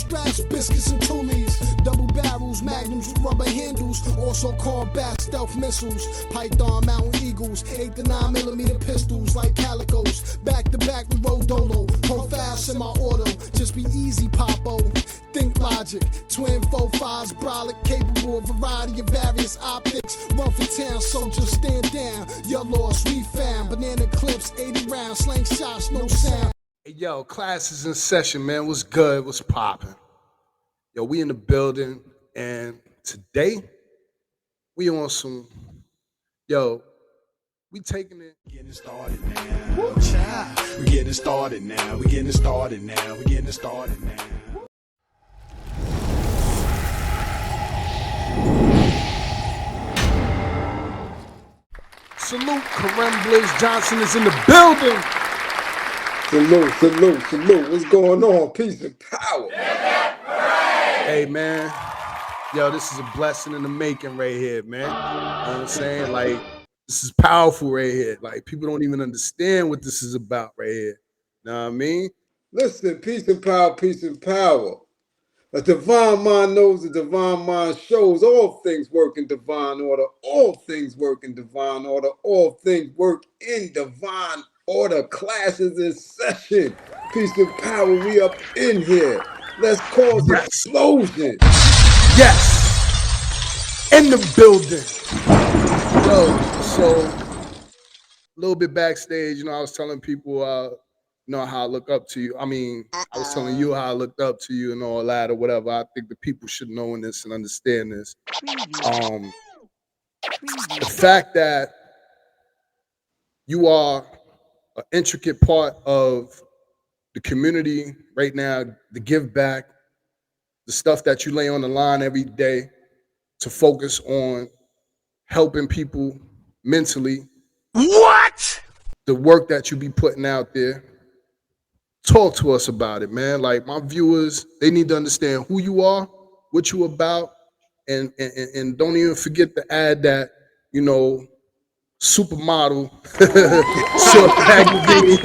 scratch, biscuits and toolies. Double barrels, magnums with rubber handles. Also combat stealth missiles. Python, mountain eagles. 8 to 9 millimeter pistols like calicos. Back to back with Rodolo. Hold fast in my auto. Just be easy, Popo. Think logic. Twin 4-5s, brolic. Capable of variety of various optics. Run for town, so just stand down. You're lost, we found. Banana clips, 80 rounds. Slang shots, no sound. Hey, yo, Klass Iz N Session, man. What's good? What's poppin'? Yo, we in the building, and today we on some. Yo, we taking it. Getting started now. Woo, child. We getting started now. We getting started now. We getting started now. Salute, Karim Bliz Johnson is in the building. Salute, salute, salute. What's going on? Peace and power. Hey, man. Yo, this is a blessing in the making right here, man. You know what I'm saying? Like, this is powerful right here. Like, people don't even understand what this is about right here. Know what I mean? Listen, peace and power, peace and power. A divine mind knows, a divine mind shows. All things work in divine order. All things work in divine order. All things work in divine order. Klass Iz N Session. Peace and power, we up in here. Let's cause explosion. Yes. In the building. Yo, so a little bit backstage, you know, I was telling people, you know, how I look up to you. I mean, I was telling you how I looked up to you and all that or whatever. I think the people should know this and understand this. The fact that you are an intricate part of the community right now, the give back, the stuff that you lay on the line every day to focus on helping people mentally. What? The work that you be putting out there. Talk to us about it, man. Like, my viewers, they need to understand who you are, what you about, and don't even forget to add that, you know, supermodel, short magazine,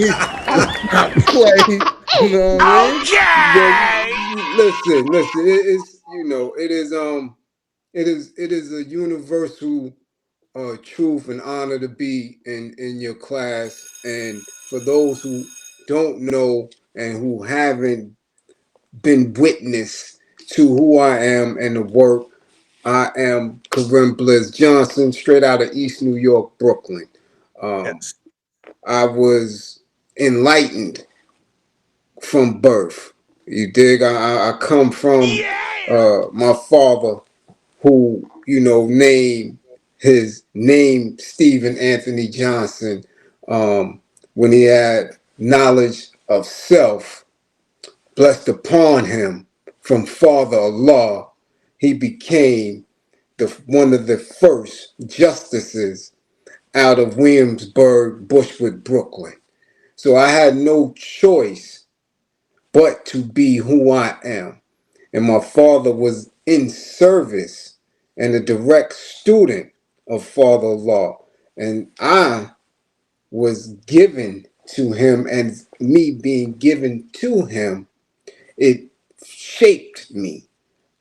play. You know what I mean? Listen. It's you know, it is a universal truth and honor to be in your class. And for those who don't know and who haven't been witness to who I am and the work, I am Karim Bliz Johnson, straight out of East New York, Brooklyn. Yes. I was enlightened from birth. You dig? I come from my father, who, you know, named his name Stephen Anthony Johnson, when he had knowledge of self blessed upon him from Father Allah. He became one of the first justices out of Williamsburg, Bushwick, Brooklyn. So I had no choice but to be who I am. And my father was in service and a direct student of Father Allah. And I was given to him, and me being given to him, it shaped me.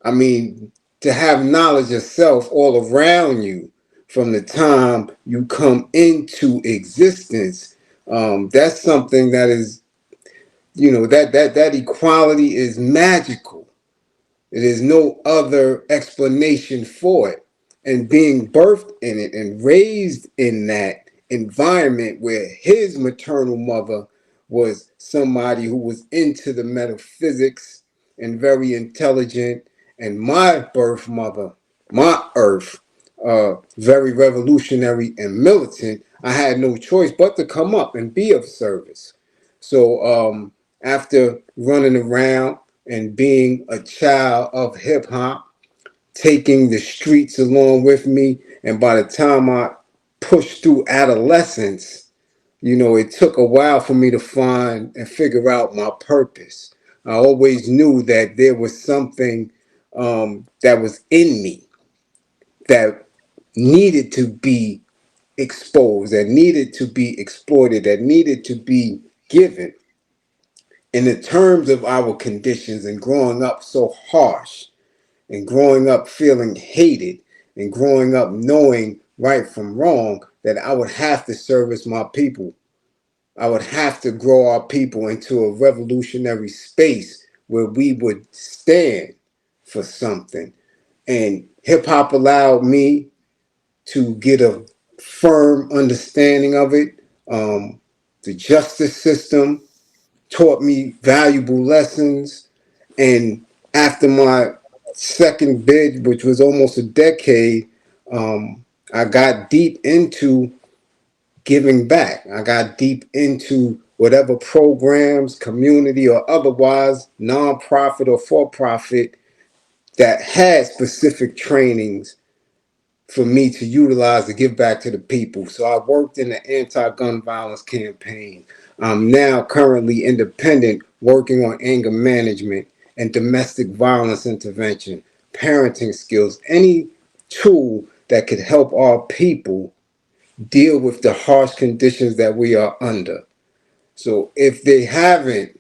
I mean, to have knowledge of self all around you from the time you come into existence, that's something that is, you know, that equality is magical. There's no other explanation for it. And being birthed in it and raised in that environment where his maternal mother was somebody who was into the metaphysics and very intelligent, and my birth mother, my earth, very revolutionary and militant, I had no choice but to come up and be of service. So after running around and being a child of hip hop, taking the streets along with me, and by the time I pushed through adolescence, you know, it took a while for me to find and figure out my purpose. I always knew that there was something that was in me that needed to be exposed, that needed to be exploited, that needed to be given. in the terms of our conditions and growing up so harsh and growing up feeling hated and growing up knowing right from wrong, that I would have to service my people. I would have to grow our people into a revolutionary space where we would stand for something. And hip hop allowed me to get a firm understanding of it. The justice system taught me valuable lessons. And after my second bid, which was almost a decade, I got deep into giving back. I got deep into whatever programs, community or otherwise, nonprofit or for profit, that had specific trainings for me to utilize to give back to the people. So I worked in the anti-gun violence campaign. I'm now currently independent, working on anger management and domestic violence intervention, parenting skills, any tool that could help our people deal with the harsh conditions that we are under. So if they haven't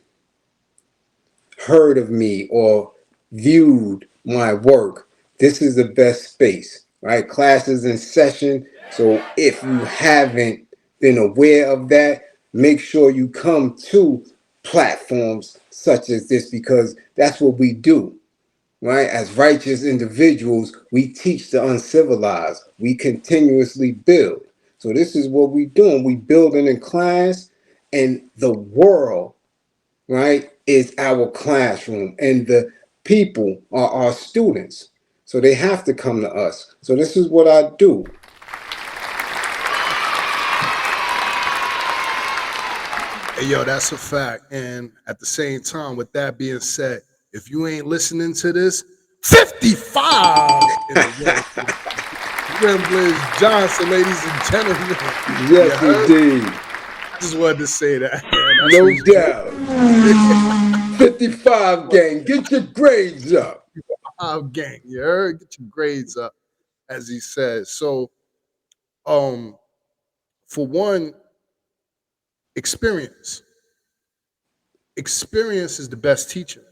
heard of me or viewed my work, this is the best space, right? Klass Iz N Session. So if you haven't been aware of that, make sure you come to platforms such as this, because that's what we do, right? As righteous individuals, we teach the uncivilized. We continuously build. So this is what we doing. We building in class, and the world, right, is our classroom, and the people are our students. So they have to come to us. So this is what I do. Hey, yo, that's a fact. And at the same time, with that being said, if you ain't listening to this, 55 in the world. Karim Bliz Johnson, ladies and gentlemen. Yes, indeed. I just wanted to say that. No doubt. 55 gang, get your grades up. 55 gang, you heard? Get your grades up, as he said. So, for one, experience. Experience is the best teacher.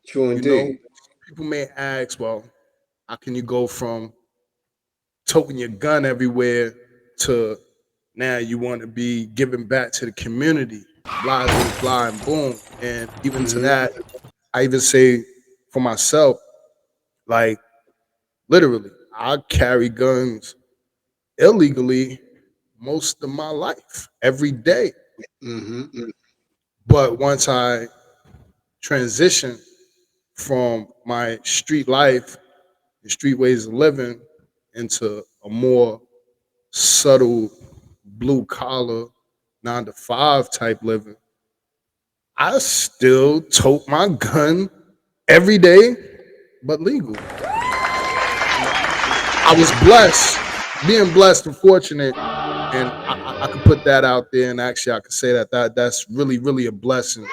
True You indeed. know, people may ask, well, how can you go from toting your gun everywhere to now you want to be giving back to the community, blah, blah, blah, and boom. And even to that, I even say for myself, like, literally, I carry guns illegally most of my life, every day. Mm-hmm. But once I transition from my street life and street ways of living into a more subtle blue collar 9 to 5 type living, I still tote my gun every day, but legal. I was blessed, being blessed and fortunate, and I could put that out there. And actually, I could say that's really, really a blessing.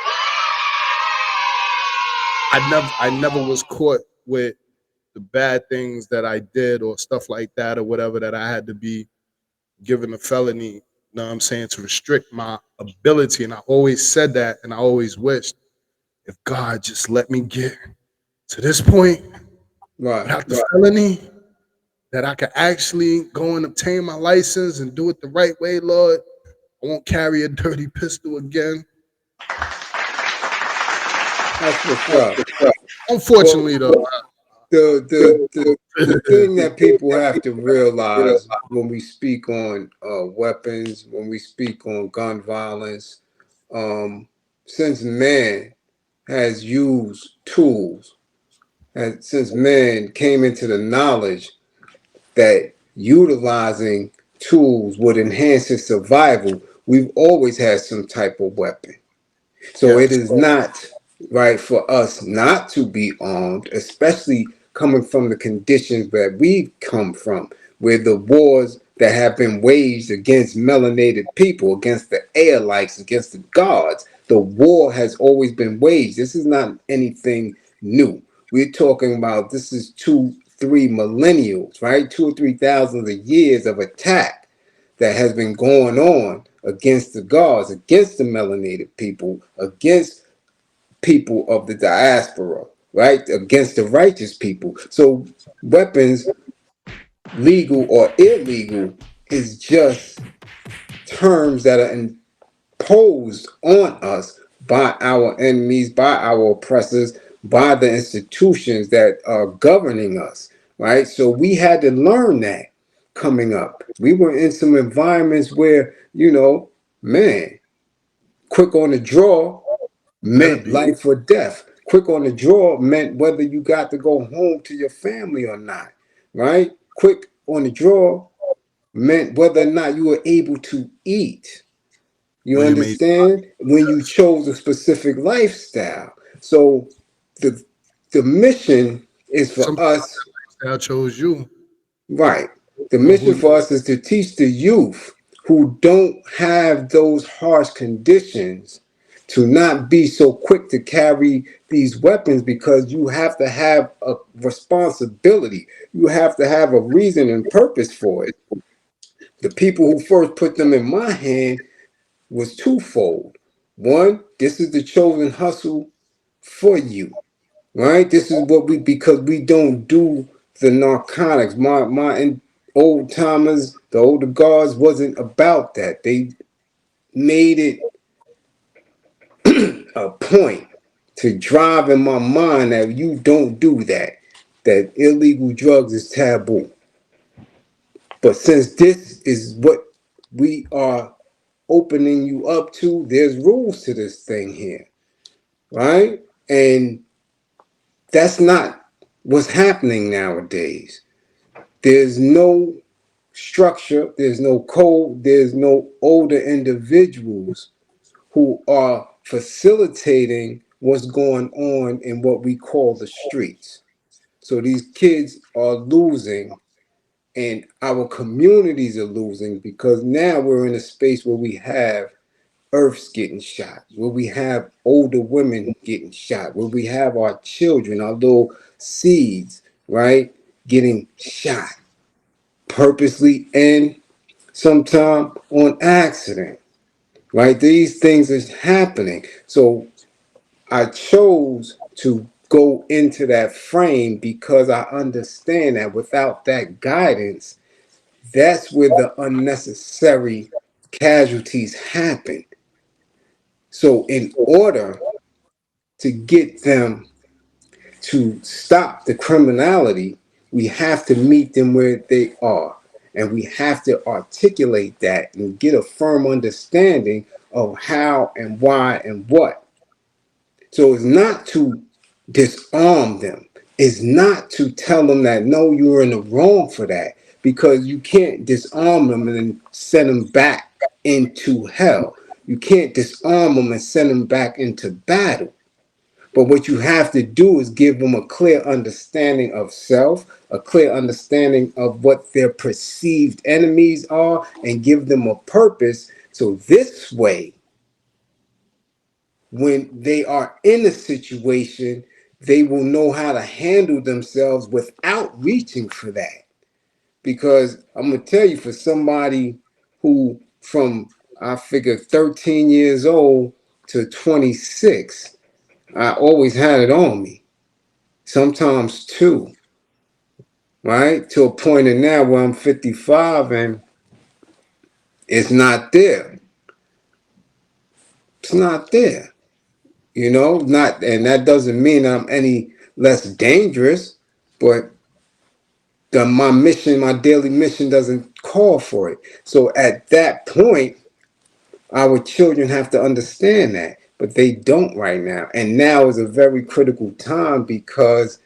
I never was caught with the bad things that I did or stuff like that or whatever, that I had to be given a felony, you know what I'm saying, to restrict my ability. And I always said that, and I always wished, if God just let me get to this point without the felony, that I could actually go and obtain my license and do it the right way, Lord. I won't carry a dirty pistol again. That's what's up. Unfortunately, though. The thing that people have to realize when we speak on weapons, when we speak on gun violence, since man has used tools, and since man came into the knowledge that utilizing tools would enhance his survival, we've always had some type of weapon. So it is not right for us not to be armed, especially coming from the conditions that we've come from, where the wars that have been waged against melanated people, against the airlights, against the gods, the war has always been waged. This is not anything new. We're talking about, this is 2-3 millennials, right? 2 or 3,000 years of attack that has been going on against the gods, against the melanated people, against people of the diaspora, right? Against the righteous people. So weapons, legal or illegal, is just terms that are imposed on us by our enemies, by our oppressors, by the institutions that are governing us, right? So we had to learn that coming up. We were in some environments where, man, quick on the draw meant life or death. Quick on the draw meant whether you got to go home to your family or not, right? Quick on the draw meant whether or not you were able to eat. You understand? When you chose a specific lifestyle. So the mission is for us. I chose you. Right. The mission for us is to teach the youth who don't have those harsh conditions to not be so quick to carry these weapons, because you have to have a responsibility. You have to have a reason and purpose for it. The people who first put them in my hand was twofold. One, this is the chosen hustle for you, right? This is what because we don't do the narcotics. My old timers, the older guards, wasn't about that. They made it a point to drive in my mind that you don't do that, that illegal drugs is taboo. But since this is what we are opening you up to, there's rules to this thing here, right? And that's not what's happening nowadays. There's no structure, there's no code, there's no older individuals who are facilitating what's going on in what we call the streets. So these kids are losing, and our communities are losing, because now we're in a space where we have earths getting shot, where we have older women getting shot, where we have our children, our little seeds, right, getting shot purposely and sometime on accident, right? These things is happening. So I chose to go into that frame because I understand that without that guidance, that's where the unnecessary casualties happen. So in order to get them to stop the criminality, we have to meet them where they are. And we have to articulate that and get a firm understanding of how and why and what. So it's not to disarm them. It's not to tell them that, no, you're in the wrong for that, because you can't disarm them and then send them back into hell. You can't disarm them and send them back into battle. But what you have to do is give them a clear understanding of self, a clear understanding of what their perceived enemies are, and give them a purpose. So this way, when they are in a situation, they will know how to handle themselves without reaching for that. Because I'm going to tell you, for somebody who from, I figure, 13 years old to 26, I always had it on me. Sometimes two, right? To a point in now where I'm 55 and it's not there. It's not there. Not, and that doesn't mean I'm any less dangerous, but my mission, my daily mission doesn't call for it. So at that point, our children have to understand that, but they don't right now. And now is a very critical time because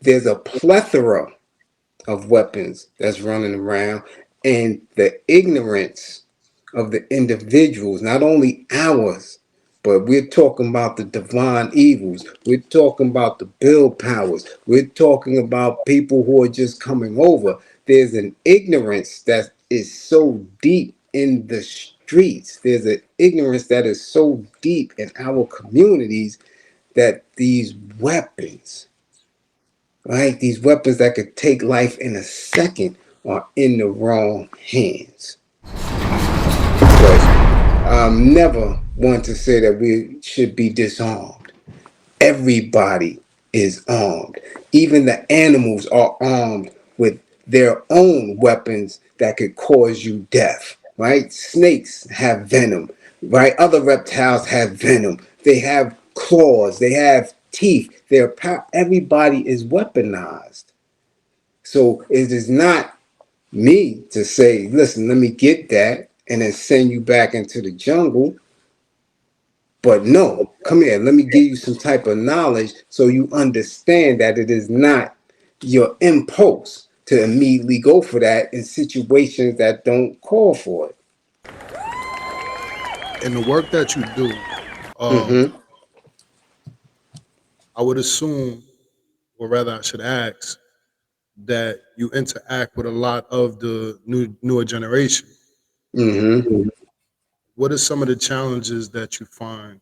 there's a plethora of weapons that's running around, and the ignorance of the individuals, not only ours, but we're talking about the divine evils. We're talking about the bill powers. We're talking about people who are just coming over. There's an ignorance that is so deep in the streets. There's an ignorance that is so deep in our communities that these weapons, right? These weapons that could take life in a second are in the wrong hands. But I'm never one to say that we should be disarmed. everybody is armed. Even the animals are armed with their own weapons that could cause you death, right? Snakes have venom, right? Other reptiles have venom. They have claws, they have teeth. Everybody is weaponized. So it is not me to say, listen, let me get that and then send you back into the jungle. But no, come here, let me give you some type of knowledge so you understand that it is not your impulse to immediately go for that in situations that don't call for it. In the work that you do, Mm-hmm. I would assume, or rather I should ask, that you interact with a lot of the newer generation. Mm-hmm. What are some of the challenges that you find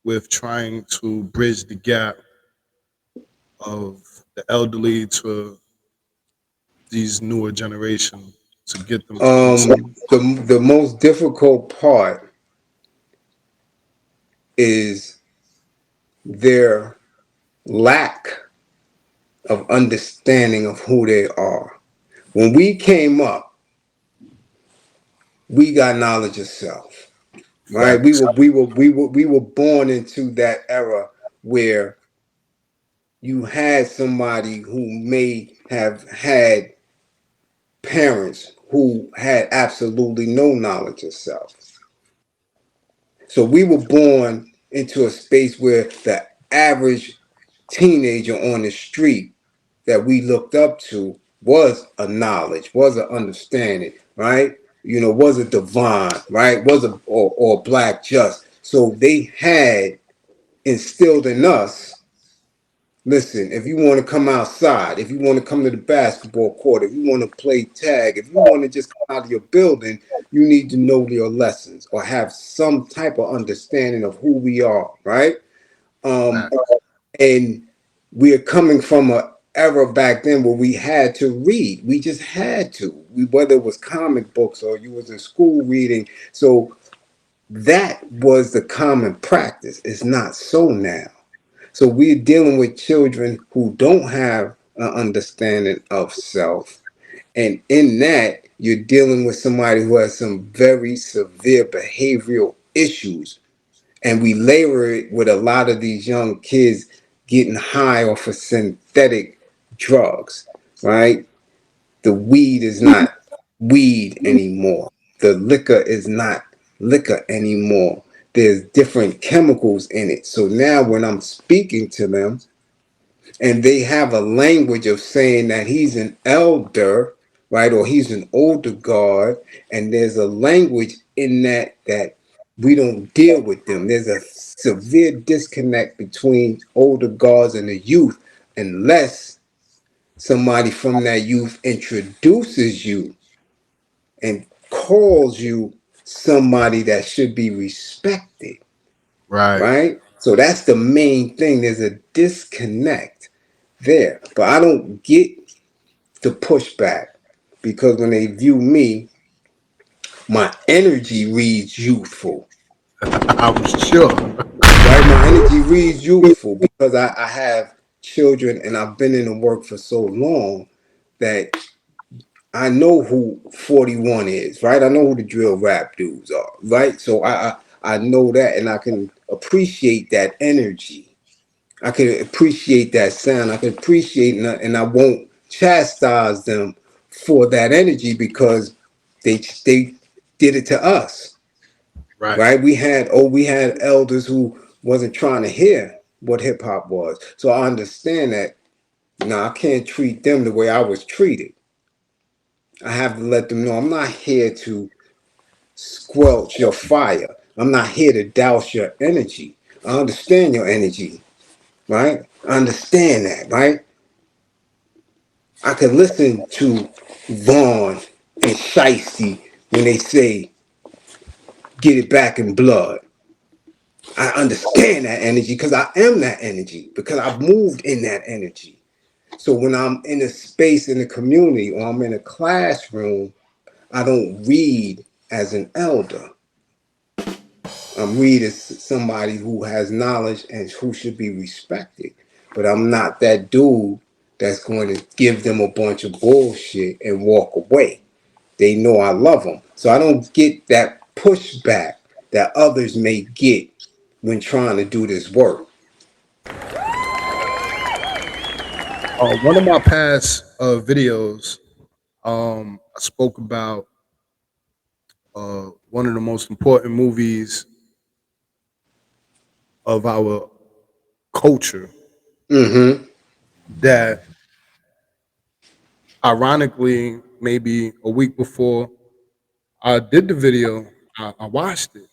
with trying to bridge the gap of the elderly to these newer generation to get them to understand? The most difficult part is their lack of understanding of who they are. When we came up, we got knowledge of self, right? Facts. We were born into that era where you had somebody who may have had parents who had absolutely no knowledge of self. So we were born into a space where the average teenager on the street that we looked up to was a knowledge, was an understanding, right? You know, was a divine, right? Was a or black just. So they had instilled in us, listen, if you want to come outside, if you want to come to the basketball court, if you want to play tag, if you want to just come out of your building, you need to know your lessons or have some type of understanding of who we are, right? Um, Facts. and we are coming from a era back then where we had to read. We just had to. Whether it was comic books or you was in school reading. So that was the common practice. It's not so now. So we're dealing with children who don't have an understanding of self. And in that, you're dealing with somebody who has some very severe behavioral issues. And we layer it with a lot of these young kids getting high off of synthetic drugs, right? The weed is not weed anymore. The liquor is not liquor anymore. There's different chemicals in it. So now when I'm speaking to them and they have a language of saying that he's an elder, right, or he's an older guard, and there's a language in that we don't deal with them. There's a severe disconnect between older guards and the youth unless somebody from that youth introduces you and calls you somebody that should be respected, Right. right? So that's the main thing. There's a disconnect there. But I don't get the pushback because when they view me, my energy reads youthful. I'm sure. Right? My energy reads youthful because I have children and I've been in the work for so long that I know who 41 is, right? I know who the drill rap dudes are, right? So I know that and I can appreciate that energy. I can appreciate that sound. I can appreciate and I won't chastise them for that energy because they did it to us, Right. right? We had elders who wasn't trying to hear what hip hop was. So I understand that. No, I can't treat them the way I was treated. I have to let them know I'm not here to squelch your fire. I'm not here to douse your energy. I understand your energy, right? I understand that, right? I can listen to Vaughn and Shiesty when they say, get it back in blood. I understand that energy because I am that energy, because I've moved in that energy. So when I'm in a space in the community or I'm in a classroom, I don't read as an elder. I'm reading somebody who has knowledge and who should be respected. But I'm not that dude that's going to give them a bunch of bullshit and walk away. They know I love them. So I don't get that pushback that others may get when trying to do this work. One of my past videos, I spoke about one of the most important movies of our culture Mm-hmm. that ironically, maybe a week before I did the video, I watched it.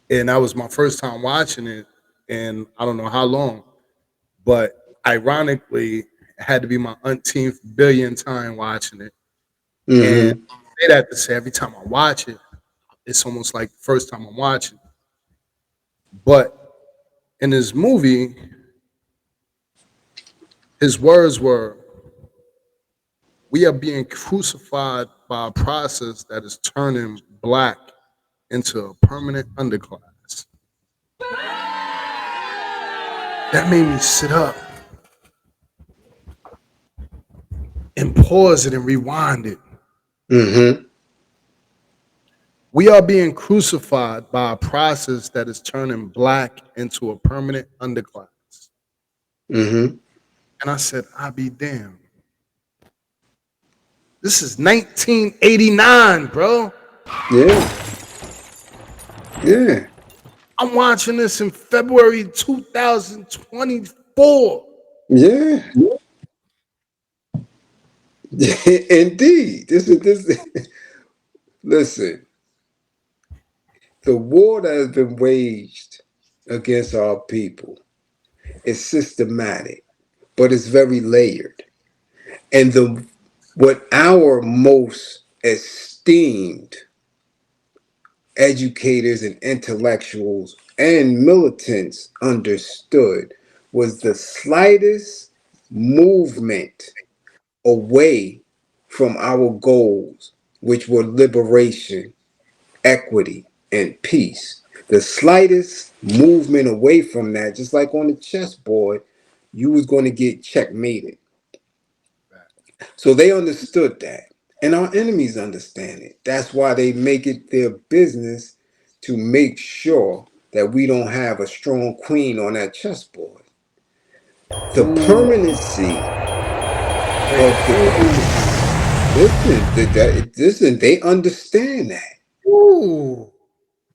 And that was my first time watching it in I don't know how long. But ironically, it had to be my umpteenth billion time watching it. And Mm-hmm. I say that to say every time I watch it, it's almost like the first time I'm watching it. But in this movie, his words were, "We are being crucified by a process that is turning black into a permanent underclass." That made me sit up and pause it and rewind it. Mm-hmm. We are being crucified by a process that is turning black into a permanent underclass. Mm-hmm. And I said, I be damned. This is 1989, bro. Yeah. Yeah. I'm watching this in February 2024. Yeah. Indeed. This. Listen, the war that has been waged against our people is systematic, but it's very layered. And what our most esteemed educators and intellectuals and militants understood was the slightest movement away from our goals, which were liberation, equity, and peace. The slightest movement away from that, just like on the chessboard, you was going to get checkmated. So they understood that. And our enemies understand it. That's why they make it their business to make sure that we don't have a strong queen on that chessboard. The permanency of listen, they understand that. Ooh.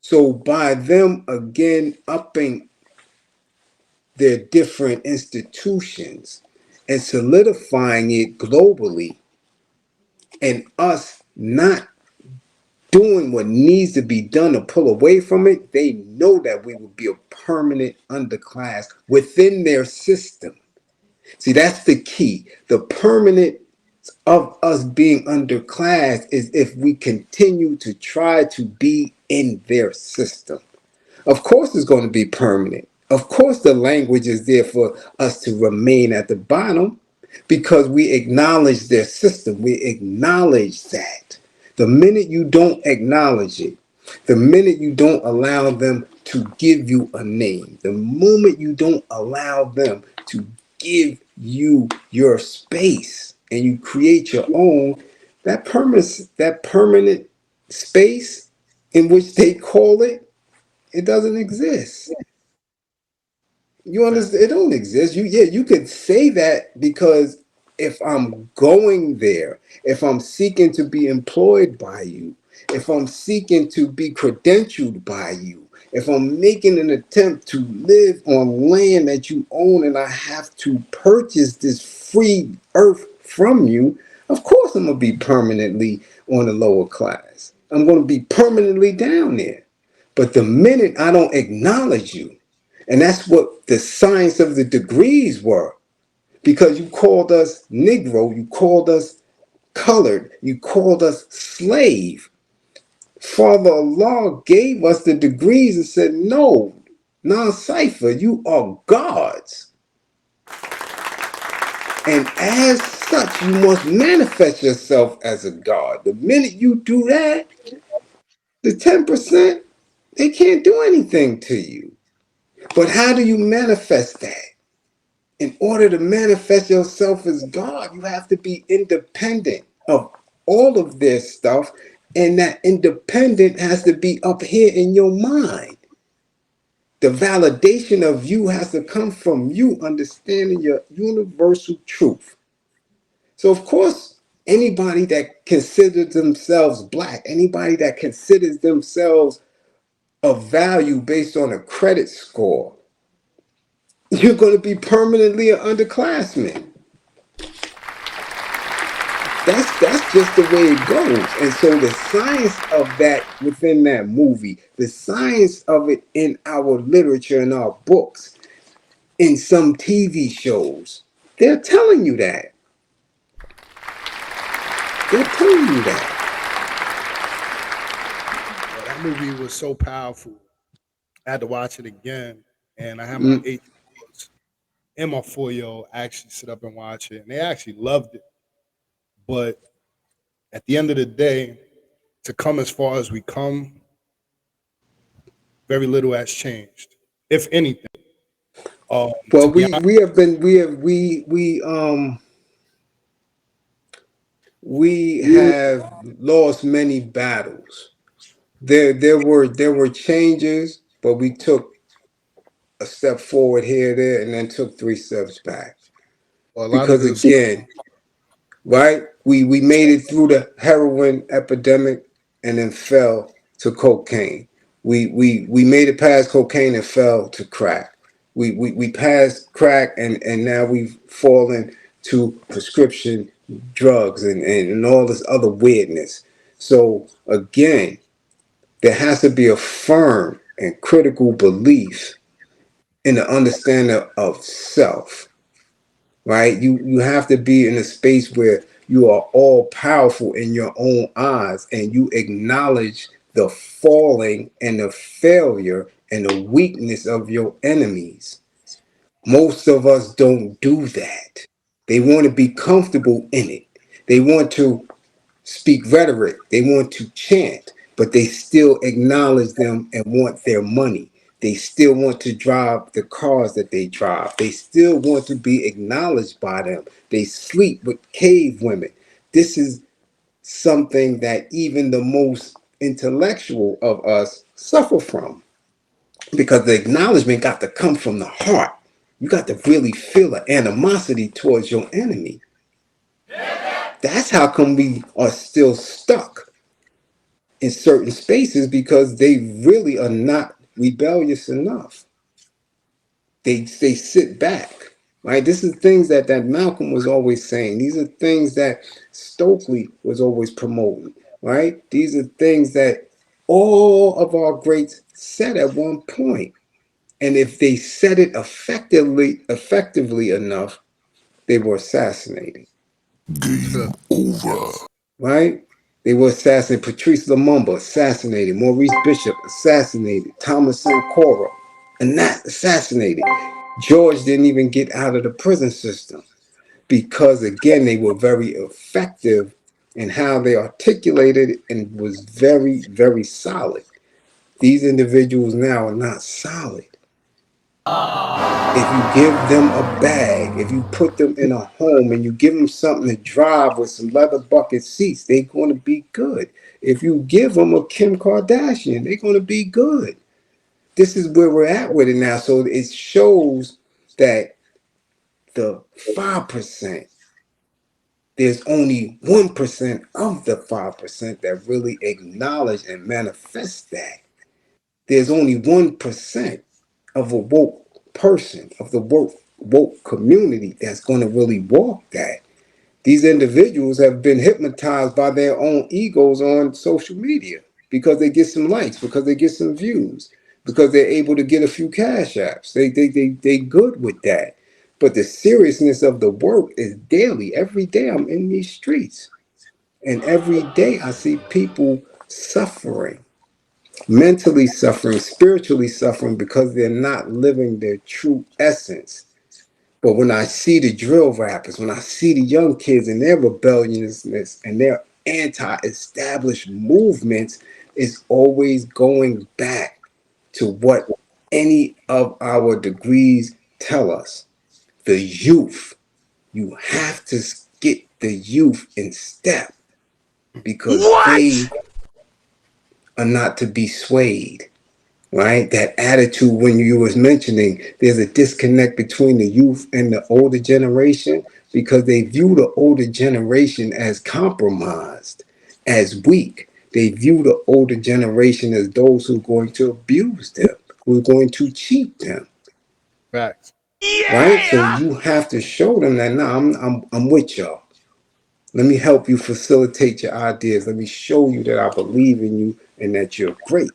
So by them again upping their different institutions and solidifying it globally, and us not doing what needs to be done to pull away from it, they know that we will be a permanent underclass within their system. See, that's the key. The permanent of us being underclass is if we continue to try to be in their system. Of course, it's going to be permanent. Of course, the language is there for us to remain at the bottom because we acknowledge their system. We acknowledge that. The minute you don't acknowledge it, the minute you don't allow them to give you a name, the moment you don't allow them to give you your space and you create your own, that permanent space in which they call it, it doesn't exist. You understand? It don't exist. You could say that because if I'm going there, if I'm seeking to be employed by you, if I'm seeking to be credentialed by you, if I'm making an attempt to live on land that you own and I have to purchase this free earth from you, of course I'm going to be permanently on the lower class. I'm going to be permanently down there. But the minute I don't acknowledge you, and that's what the science of the degrees were, because you called us Negro, you called us colored, you called us slave. Father Allah gave us the degrees and said, no, non-cipher, you are gods. And as such, you must manifest yourself as a god. The minute you do that, the 10%, They can't do anything to you. But how do you manifest that? In order to manifest yourself as God, you have to be independent of all of this stuff. And that independent has to be up here in your mind. The validation of you has to come from you understanding your universal truth. So, of course, anybody that considers themselves black, anybody that considers themselves of value based on a credit score, you're going to be permanently an underclassman. That's just the way it goes. And so the science of that within that movie, the science of it in our literature, in our books, in some TV shows, they're telling you that. They're telling you that. Well, that movie was so powerful. I had to watch it again, and I had my 8-year-olds and my 4-year-old actually sit up and watch it, and they actually loved it. But at the end of the day, to come as far as we come, very little has changed, if anything. Well, To be honest, we have lost many battles. There were changes, but we took a step forward here, there, and then took 3 steps back. a lot of Because this, again, right, we made it through the heroin epidemic and then fell to cocaine. We made it past cocaine and fell to crack. We passed crack and now we've fallen to prescription drugs and all this other weirdness. So again, there has to be a firm and critical belief in the understanding of self, right? You have to be in a space where you are all powerful in your own eyes and you acknowledge the falling and the failure and the weakness of your enemies. Most of us don't do that. They want to be comfortable in it. They want to speak rhetoric. They want to chant, but they still acknowledge them and want their money. They still want to drive the cars that they drive. They still want to be acknowledged by them. They sleep with cave women. This is something that even the most intellectual of us suffer from because the acknowledgement got to come from the heart. You got to really feel an animosity towards your enemy. That's how come we are still stuck in certain spaces because they really are not rebellious enough. They sit back, right? This is things that Malcolm was always saying. These are things that Stokely was always promoting, right? These are things that all of our greats said at one point. And if they said it effectively enough, they were assassinated. Right? They were assassinated. Patrice Lumumba assassinated. Maurice Bishop assassinated. Thomas Sankara assassinated. George didn't even get out of the prison system because, again, they were very effective in how they articulated and was very, very solid. These individuals now are not solid. If you give them a bag, if you put them in a home and you give them something to drive with some leather bucket seats, they're going to be good. If you give them a Kim Kardashian, they're going to be good. This is where we're at with it now. So it shows that the 5%, there's only 1% of the 5% that really acknowledge and manifest that. There's only 1% of a woke person, of the woke community that's going to really walk that. These individuals have been hypnotized by their own egos on social media because they get some likes, because they get some views, because they're able to get a few cash apps. They good with that. But the seriousness of the work is daily. Every day I'm in these streets. And every day I see people suffering, mentally suffering, spiritually suffering because they're not living their true essence. But when I see the drill rappers, when I see the young kids and their rebelliousness and their anti-established movements, it's always going back to what any of our degrees tell us. The youth. You have to get the youth in step because they are not to be swayed. Right? That attitude when you was mentioning there's a disconnect between the youth and the older generation because they view the older generation as compromised, as weak. They view the older generation as those who are going to abuse them, who are going to cheat them. Facts. Right? So you have to show them that now I'm with y'all. Let me help you facilitate your ideas. Let me show you that I believe in you and that you're great.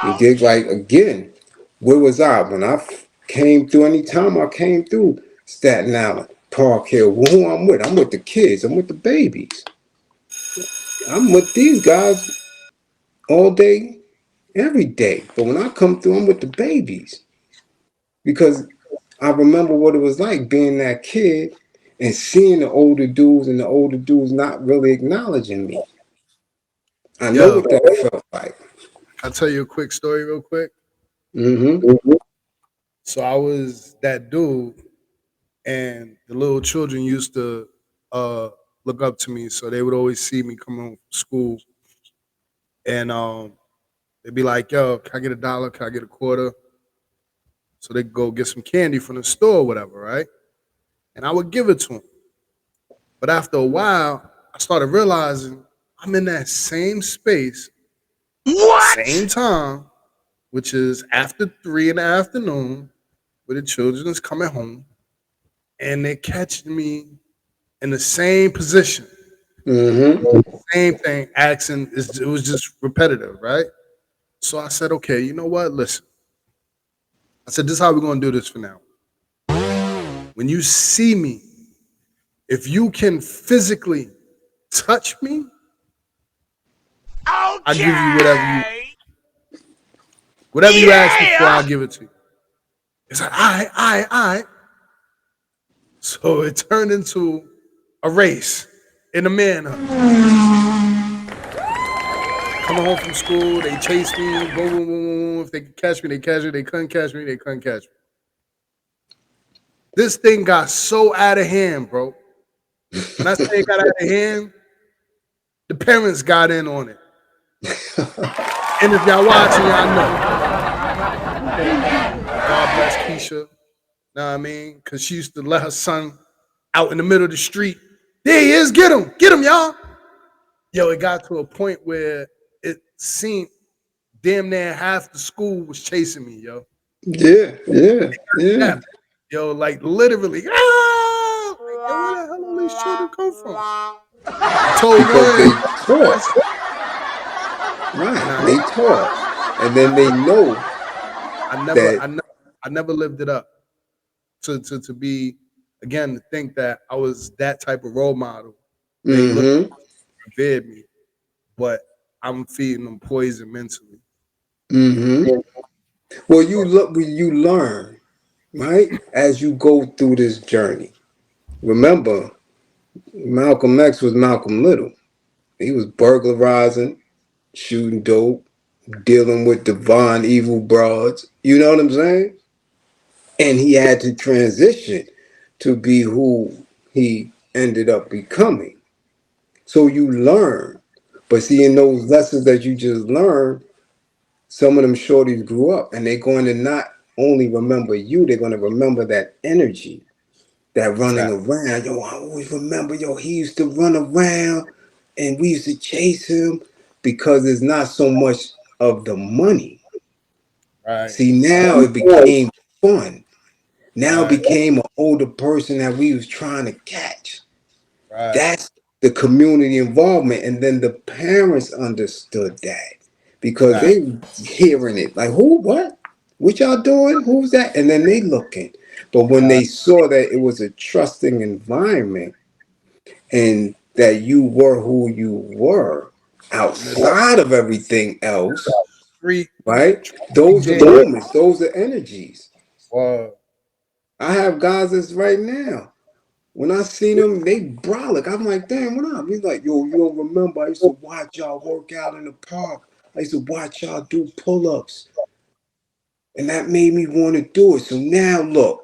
You dig? Like, again, where was I when I came through? Anytime I came through Staten Island, Park Hill, who I'm with? I'm with the kids. I'm with the babies. I'm with these guys all day, every day. But when I come through, I'm with the babies because I remember what it was like being that kid and seeing the older dudes and the older dudes not really acknowledging me. I know Yo, what that felt like. I'll tell you a quick story real quick. Mm-hmm. So I was that dude, and the little children used to look up to me. So they would always see me come home from school, and they'd be like, "Yo, can I get $1? Can I get a quarter?" So they go get some candy from the store, or whatever, right? And I would give it to them. But after a while, I started realizing I'm in that same space, same time, which is after 3 in the afternoon, where the children is coming home, and they're catching me in the same position, Mm-hmm. same thing, accent. It was just repetitive, right? So I said, okay, you know what? Listen, I said, this is how we're gonna do this for now. When you see me, if you can physically touch me, I'll give you whatever you ask me for, I'll give it to you. It's like, all right. So it turned into a race in a manhunt. Coming home from school, they chase me, boom, boom, boom, boom. If they could catch me, they catch me. They couldn't catch me, they couldn't catch me. This thing got so out of hand, bro. When I say it got out of hand, the parents got in on it. And if y'all watching, y'all know. God bless Keisha. Know what I mean? Because she used to let her son out in the middle of the street. There he is. Get him, y'all. Yo, it got to a point where it seemed damn near half the school was chasing me, yo. Yeah. Yo, like literally, ah! Like, yo, where the hell all these children come from? I told Because they one, taught. Right. They taught. And then they know I never lived it up to be, again, to think that I was that type of role model. They looked, revered me, but I'm feeding them poison mentally. Mm-hmm. Well, you learn, right? As you go through this journey. Remember, Malcolm X was Malcolm Little. He was burglarizing, shooting dope, dealing with divine evil broads. You know what I'm saying? And he had to transition to be who he ended up becoming. So you learn. But see, in those lessons that you just learned, some of them shorties grew up and they're going to not only remember you, they're going to remember that energy, that running around. Yo, I always remember, he used to run around and we used to chase him because it's not so much of the money. Right. See, now it became fun. Now it became an older person that we was trying to catch. Right. That's the community involvement. And then the parents understood that because they hearing it like, who, what y'all doing? Who's that? And then they looking. But when they saw that it was a trusting environment and that you were who you were outside of everything else, right? Those are moments, those are energies. Wow. I have guys that's right now. When I seen them, they brolic. I'm like, damn, what up? He's like, yo, you don't remember? I used to watch y'all work out in the park. I used to watch y'all do pull-ups. And that made me want to do it. So now look,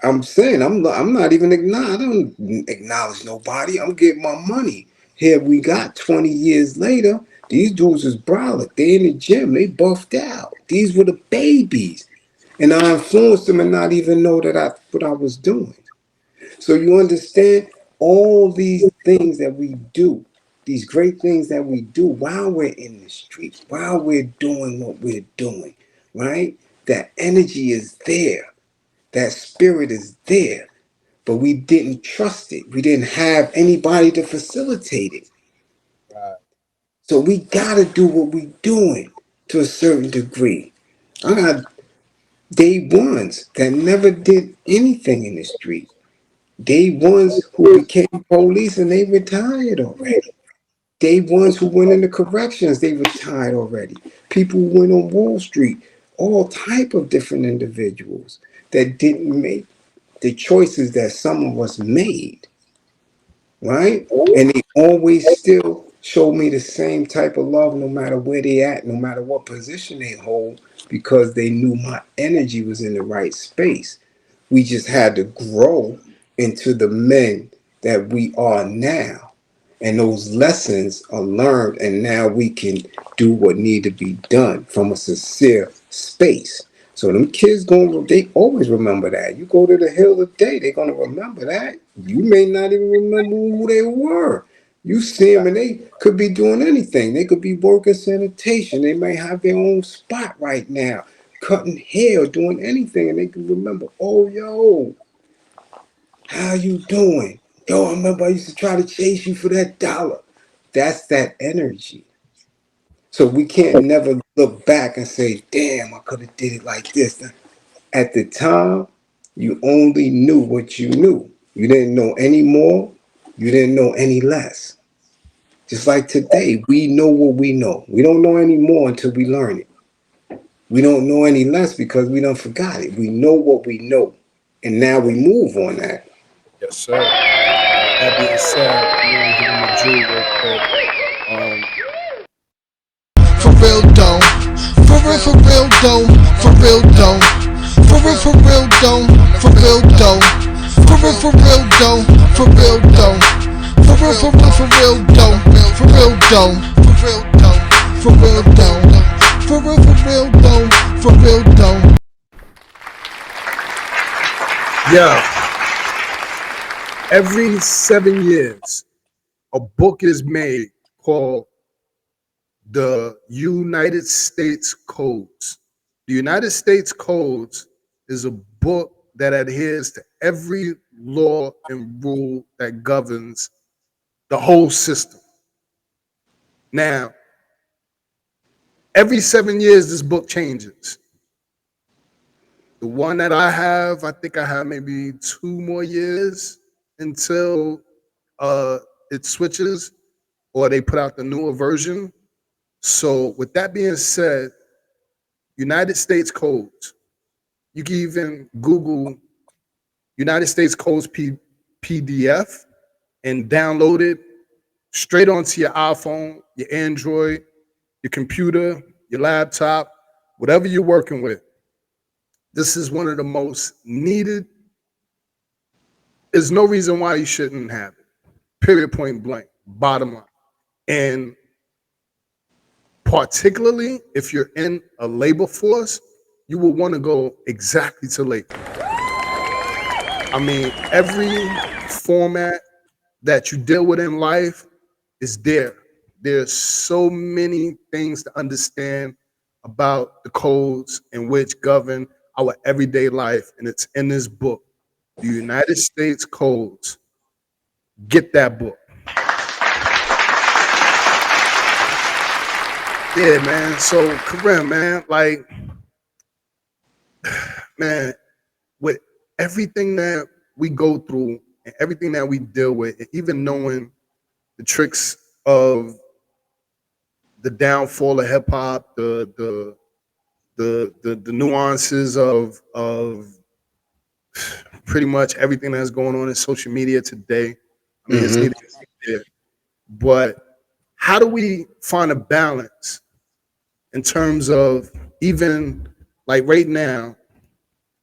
I'm saying I'm not even I don't acknowledge nobody. I'm getting my money. Here we got 20 years later. These dudes is brolic. They in the gym. They buffed out. These were the babies. And I influenced them and not even know that what I was doing. So you understand all these things that we do, these great things that we do while we're in the streets, while we're doing what we're doing, right? That energy is there. That spirit is there. But we didn't trust it. We didn't have anybody to facilitate it. Right. So we gotta do what we're doing to a certain degree. I got day ones that never did anything in the street. Day ones who became police and they retired already. Day ones who went into corrections, they retired already. People who went on Wall Street, all type of different individuals that didn't make the choices that some of us made, right? And they always still show me the same type of love no matter where they at, no matter what position they hold, because they knew my energy was in the right space. We just had to grow into the men that we are now. And those lessons are learned, and now we can do what need to be done from a sincere space. So them kids they always remember that. You go to the hill today, they're gonna remember that. You may not even remember who they were. You see them and they could be doing anything. They could be working sanitation. They may have their own spot right now, cutting hair, doing anything, and they can remember, oh yo, how you doing? Yo, I remember I used to try to chase you for that dollar. That's that energy. So we can't never look back and say, damn, I could have did it like this. At the time, you only knew what you knew. You didn't know any more. You didn't know any less. Just like today, we know what we know. We don't know any more until we learn it. We don't know any less because we done forgot it. We know what we know. And now we move on that. Yes, sir. That being said, we're gonna give him a jewel real quick. For real though, for real though, for real though, for real though, for real though, for real though, for real though, for real though, for real though, for real though, for real though, for real though. Yeah. Every 7 years, a book is made called the United States Codes. The United States Codes is a book that adheres to every law and rule that governs the whole system. Now, every 7 years, this book changes. The one that I have, I think I have maybe 2 more years until it switches or they put out the newer version. So with that being said, United States Codes, you can even Google United States Codes PDF and download it straight onto your iPhone, your Android, your computer, your laptop, whatever you're working with. This is one of the most needed. There's no reason why you shouldn't have it. Period, point blank, bottom line. And particularly if you're in a labor force, you will want to go exactly to labor. I mean, every format that you deal with in life is there. There's so many things to understand about the codes in which govern our everyday life, and it's in this book, the United States Codes. Get that book. Yeah, man. So, Karim, man, like, man, with everything that we go through and everything that we deal with, and even knowing the tricks of the downfall of hip hop, the nuances of pretty much everything that's going on in social media today. I mean, it's needed to be there. But how do we find a balance in terms of, even like right now,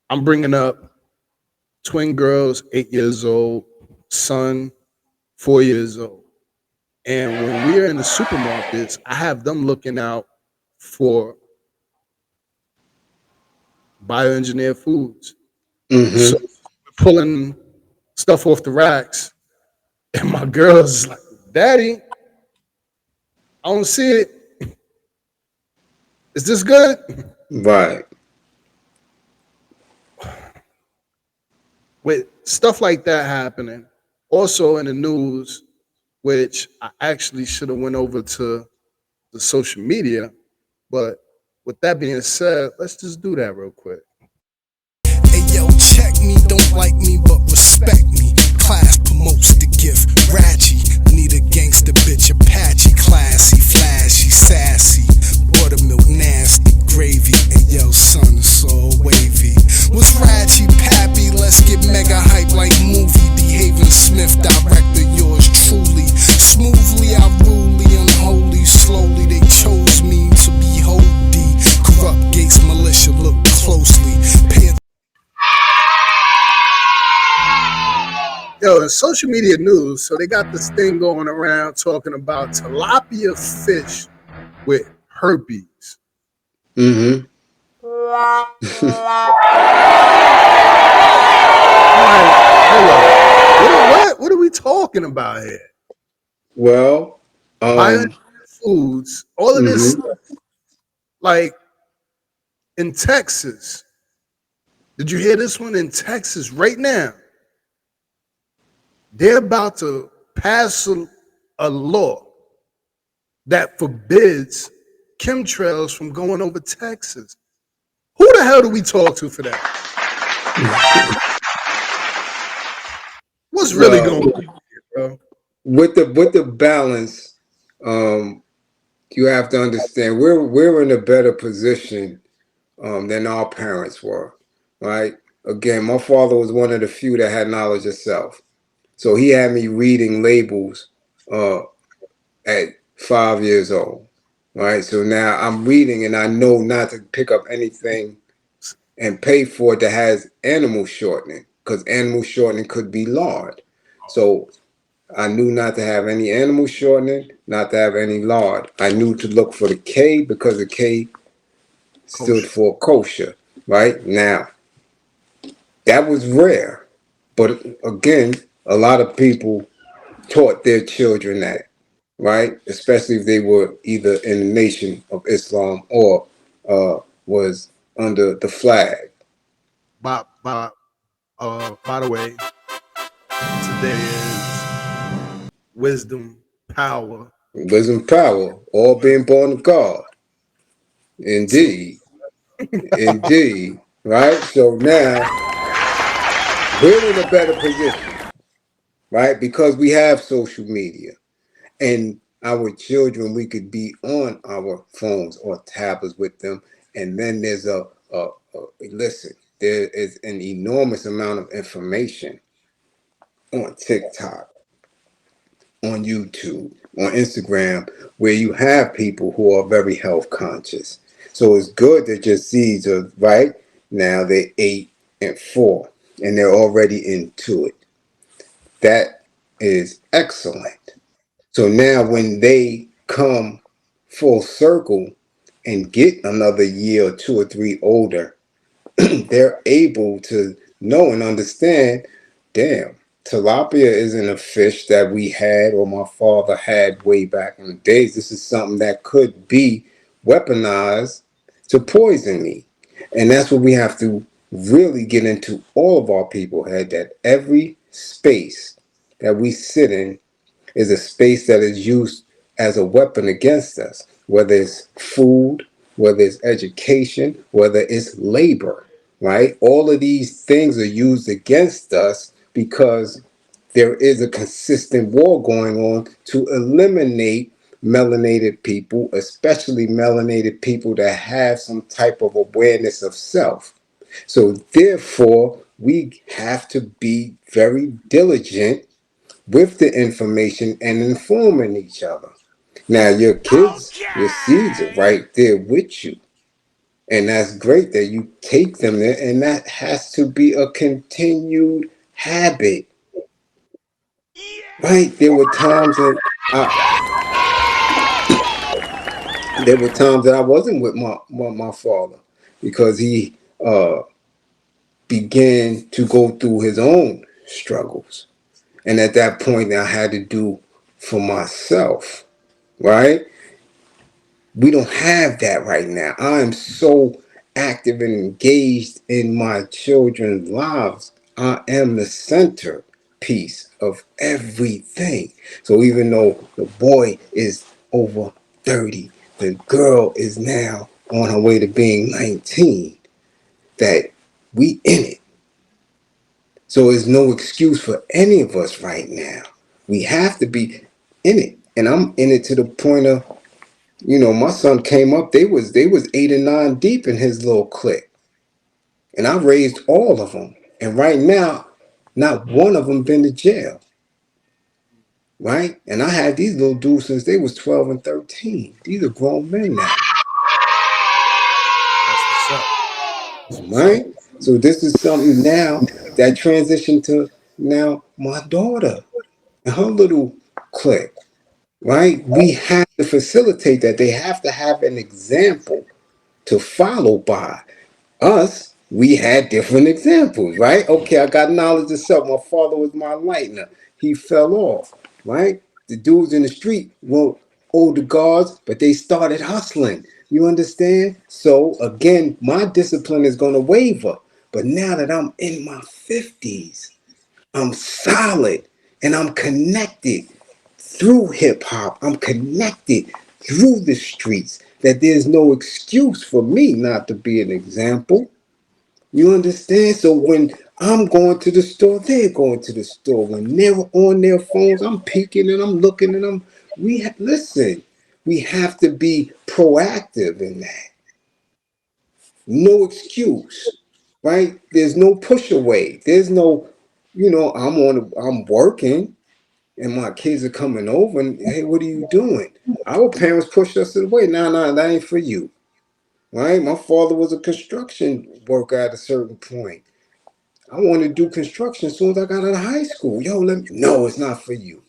I'm bringing up twin girls, 8 years old, son, 4 years old. And when we're in the supermarkets, I have them looking out for bioengineered foods. So Mm-hmm. we're pulling stuff off the racks, and my girls is like, Daddy, I don't see it. Is this good? Right. With stuff like that happening, also in the news, which I actually should have went over to the social media, but with that being said, let's just do that real quick. Hey yo, check me, don't like me, but respect me. Class promotes the gift, Ratchy. Need a gangster bitch, Apache. Classy, flashy, sassy. Buttermilk, nasty, gravy. Hey yo, son, it's all wavy. What's Ratchy, Pappy? Let's get mega hype like movie. DeHaven Smith, director, yours truly. Smoothly, I rudely, unholy. Slowly, they chose me to behold thee. Corrupt Gates militia, look closely. Pay Yo, in social media news, so they got this thing going around talking about tilapia fish with herpes. Mm-hmm. Like, hold up. What are we talking about here? Well, Bioengineered foods, all of this mm-hmm. stuff. Like in Texas, did you hear this one? In Texas right now, they're about to pass a law that forbids chemtrails from going over Texas. Who the hell do we talk to for that? What's really Well, going on here, bro? with the balance, you have to understand we're in a better position than our parents were, right? Again, my father was one of the few that had knowledge of self, so he had me reading labels at 5 years old, right? So now I'm reading and I know not to pick up anything and pay for it that has animal shortening, because animal shortening could be lard. So I knew not to have any animal shortening, not to have any lard. I knew to look for the K because the K stood Kosher. for kosher, right? Now, that was rare. But again, a lot of people taught their children that, right? Especially if they were either in the Nation of Islam or was under the flag. By, by, by the way, today is Wisdom Power. Wisdom, power, all being born of God. So, Indeed. Indeed. Right? So now we're in a better position, right? Because we have social media and our children, we could be on our phones or tablets with them. And then there's listen, there is an enormous amount of information on TikTok, on YouTube, on Instagram, where you have people who are very health conscious. So it's good that your seeds are right now. They're 8 and 4, and they're already into it. That is excellent. So now when they come full circle and get another year or 2 or 3 older, they're able to know and understand, damn, tilapia isn't a fish that we had or my father had way back in the days. This is something that could be weaponized to poison me. And that's what we have to really get into all of our people head, that every space that we sit in is a space that is used as a weapon against us, whether it's food, whether it's education, whether it's labor, right? All of these things are used against us because there is a consistent war going on to eliminate melanated people, especially melanated people that have some type of awareness of self. So therefore, we have to be very diligent with the information and informing each other. Now your kids, your seeds are right there with you. And that's great that you take them there, and that has to be a continued habit. Right? There were times that I wasn't with my father because he began to go through his own struggles. And at that point I had to do for myself, right? We don't have that right now. I am so active and engaged in my children's lives. I am the center piece of everything. So even though the boy is over 30, the girl is now on her way to being 19, that we in it. So there's no excuse for any of us right now. We have to be in it. And I'm in it to the point of, my son came up, they was 8 and 9 deep in his little clique. And I raised all of them. And right now, not one of them been to jail. Right? And I had these little dudes since they was 12 and 13. These are grown men now. That's what's up. That's what's up. Right? So this is something now that transitioned to now my daughter and her little clique. Right? We have to facilitate that. They have to have an example to follow by. Us, we had different examples, right? Okay, I got knowledge of self. My father was my lightener. He fell off, right? The dudes in the street weren't older guards, but they started hustling. You understand? So again, my discipline is going to waver. But now that I'm in my 50s, I'm solid and I'm connected through hip hop. I'm connected through the streets. That there's no excuse for me not to be an example. You understand? So when I'm going to the store, they're going to the store. When they're on their phones, I'm peeking and I'm looking and listen. We have to be proactive in that. No excuse, right? There's no push away. There's no, I'm working and my kids are coming over and hey, what are you doing? Our parents pushed us away. Nah, that ain't for you. Right? My father was a construction worker at a certain point. I wanted to do construction as soon as I got out of high school. No, it's not for you.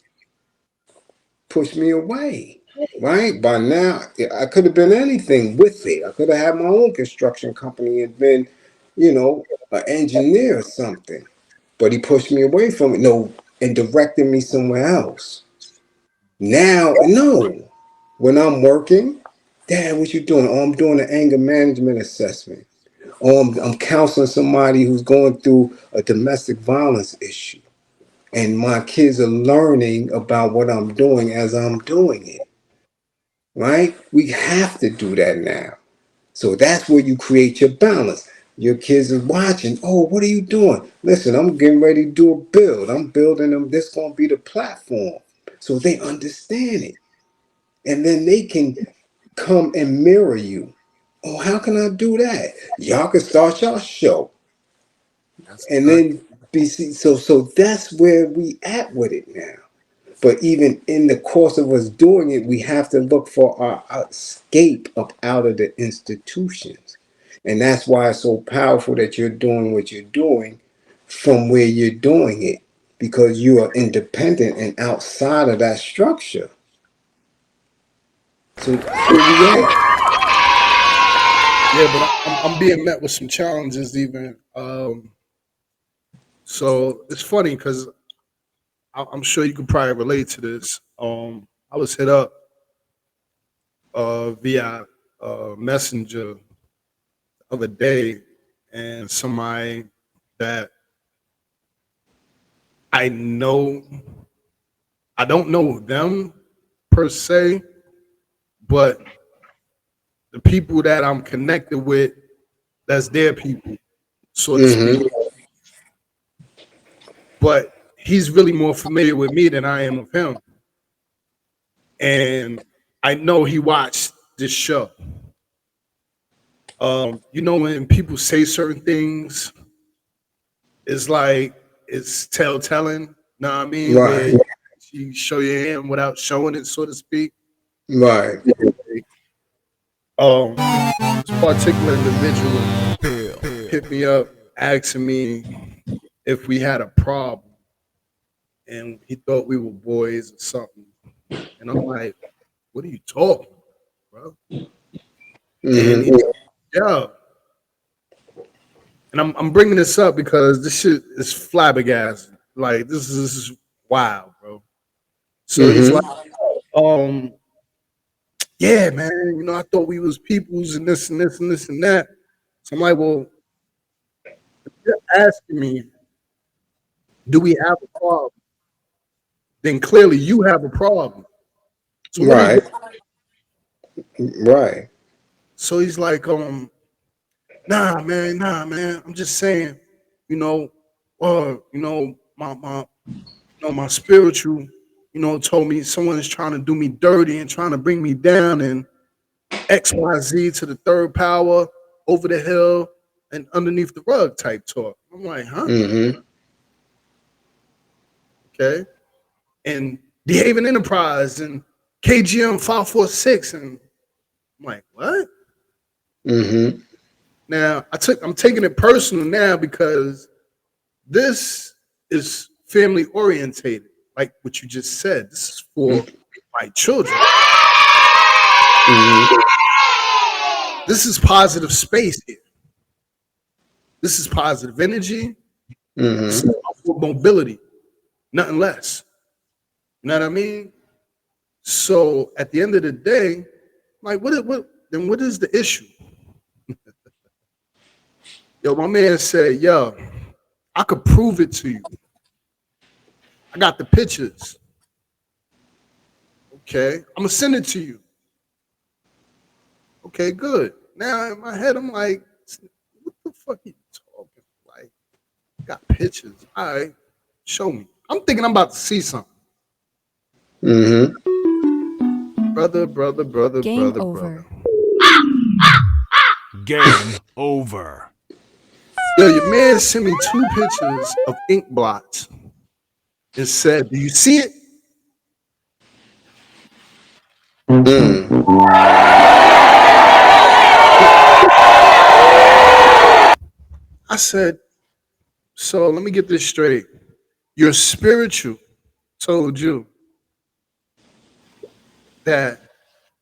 Push me away. Right? By now, I could have been anything with it. I could have had my own construction company and been, an engineer or something. But he pushed me away from it. No, and directed me somewhere else. Now, no. When I'm working, Dad, what you doing? Oh, I'm doing an anger management assessment. Or I'm counseling somebody who's going through a domestic violence issue. And my kids are learning about what I'm doing as I'm doing it. Right? We have to do that now. So that's where you create your balance. Your kids are watching. Oh, what are you doing? Listen, I'm getting ready to do a build. I'm building them. This is going to be the platform. So they understand it. And then they can come and mirror you. Oh, how can I do that? Y'all can start your show. That's And good. then so that's where we at with it now. But even in the course of us doing it, we have to look for our escape up out of the institutions. And that's why it's so powerful that you're doing what you're doing from where you're doing it. Because you are independent and outside of that structure. So where we at? Yeah, but I'm being met with some challenges even. So it's funny because I'm sure you could probably relate to this. I was hit up via Messenger the other day, and somebody that I know, I don't know them per se, but the people that I'm connected with, that's their people, so to speak. Mm-hmm. But he's really more familiar with me than I am of him. And I know he watched this show. When people say certain things, it's like it's telltelling, know what I mean? Right. Where you show your hand without showing it, so to speak. Right. This particular individual hit me up asking me if we had a problem, and he thought we were boys or something. And I'm like, what are you talking about, bro? And Mm-hmm. he, yeah. And I'm bringing this up because this shit is flabbergasted. Like this is wild, bro. So he's like, Mm-hmm. um, yeah, man, I thought we was peoples and this and this and this and that. So I'm like, well, you're asking me, do we have a problem? Then clearly you have a problem. So what is Right. Right. so he's like, nah, man. I'm just saying, you know, my spiritual, told me someone is trying to do me dirty and trying to bring me down and XYZ to the third power over the hill and underneath the rug type talk. I'm like, huh? Mm-hmm. Okay. And DeHaven Enterprise and KGM 546. And I'm like, what? Mm-hmm. Now I'm taking it personal now because this is family orientated, like what you just said. This is for my children. Mm-hmm. This is positive space here. This is positive energy. This Mm-hmm. is for mobility, nothing less. You know what I mean? So at the end of the day, like what is the issue? Yo, my man said, yo, I could prove it to you. I got the pictures. Okay, I'm gonna send it to you. Okay, good. Now in my head, I'm like, what the fuck are you talking? Like, got pictures. All right, show me. I'm thinking I'm about to see something. Mm-hmm. Brother, Game brother. over. Game over. Yo, your man sent me 2 pictures of ink blots and said, do you see it? Mm. I said, so let me get this straight. Your spiritual told you that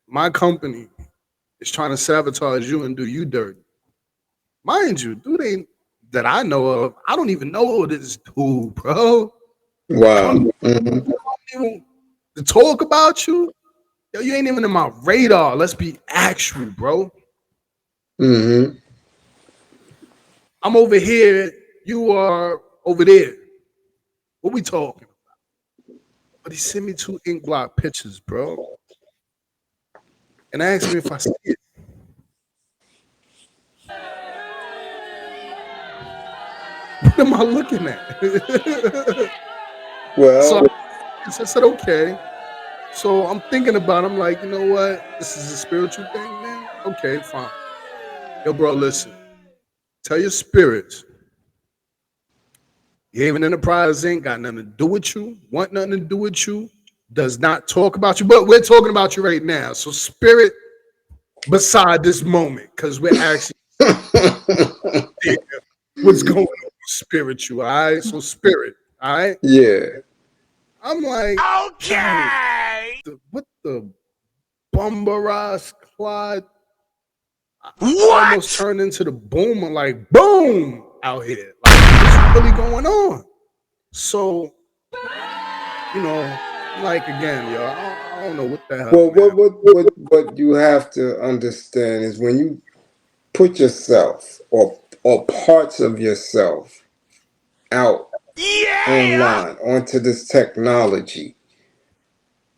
my company is trying to sabotage you and do you dirty. Mind you, dude ain't that I know of. I don't even know this dude, bro. Wow. Come Mm-hmm. even to talk about you. Yo, you ain't even in my radar. Let's be actual, bro. Mm-hmm. I'm over here. You are over there. What we talking about? But he sent me 2 ink blot pictures, bro, and asked me if I see it. What am I looking at? So Well, I said, okay. So I'm thinking about it. I'm like, you know what? This is a spiritual thing, man. Okay, fine. Yo, bro, listen. Tell your spirits. DeHaven Enterprise ain't got nothing to do with you, want nothing to do with you, does not talk about you, but we're talking about you right now. So spirit beside this moment, because we're actually what's going on with spiritual, all right? So spirit, all right? yeah. I'm like, okay. What the bumbaras clod? Almost turned into the boomer, like boom out here. Like, what's really going on? So, like again, yo, I don't know what the hell, Well, man. what you have to understand is when you put yourself or parts of yourself out online onto this technology,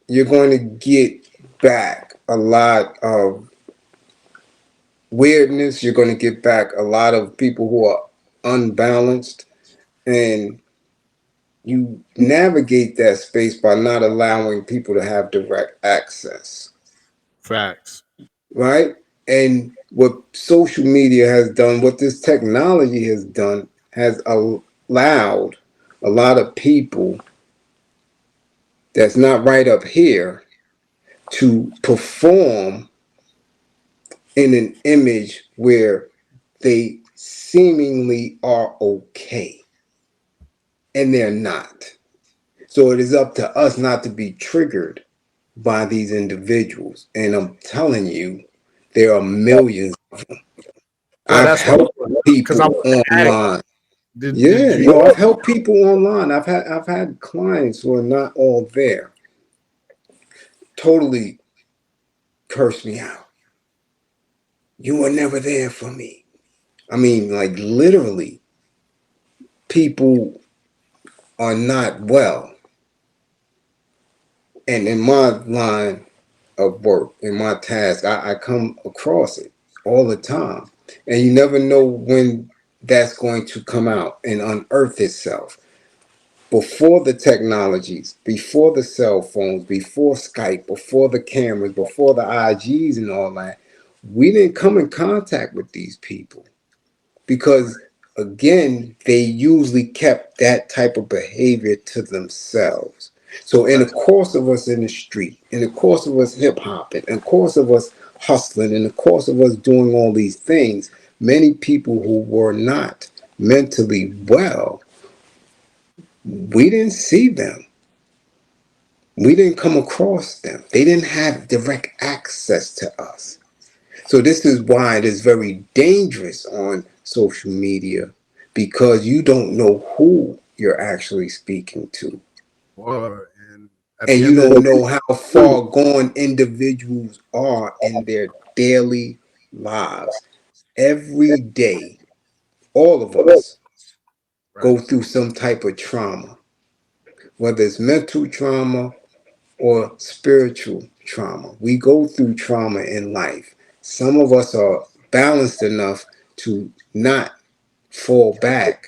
you're going to get back a lot of weirdness. You're going to get back a lot of people who are unbalanced, and you navigate that space by not allowing people to have direct access, Facts. right? And what social media has done, what this technology has done, has allowed a lot of people that's not right up here to perform in an image where they seemingly are okay, and they're not. So it is up to us not to be triggered by these individuals. And I'm telling you, there are millions of them. Well, I've that's helped because I people want to ask. online. Did Yeah, you? no, I've helped people online. I've had clients who are not all there. Totally curse me out. You were never there for me. I mean, like literally, people are not well. And in my line of work, in my task, I come across it all the time. And you never know when that's going to come out and unearth itself. Before the technologies, before the cell phones, before Skype, before the cameras, before the IGs and all that, we didn't come in contact with these people because, again, they usually kept that type of behavior to themselves. So, in the course of us in the street, in the course of us hip hopping, in the course of us hustling, in the course of us doing all these things, many people who were not mentally well, we didn't see them. We didn't come across them. They didn't have direct access to us. So this is why it is very dangerous on social media, because you don't know who you're actually speaking to. And at And the you end of don't the know how far gone individuals are in their daily lives. Every day, all of us right, go through some type of trauma, whether it's mental trauma or spiritual trauma. We go through trauma in life. Some of us are balanced enough to not fall back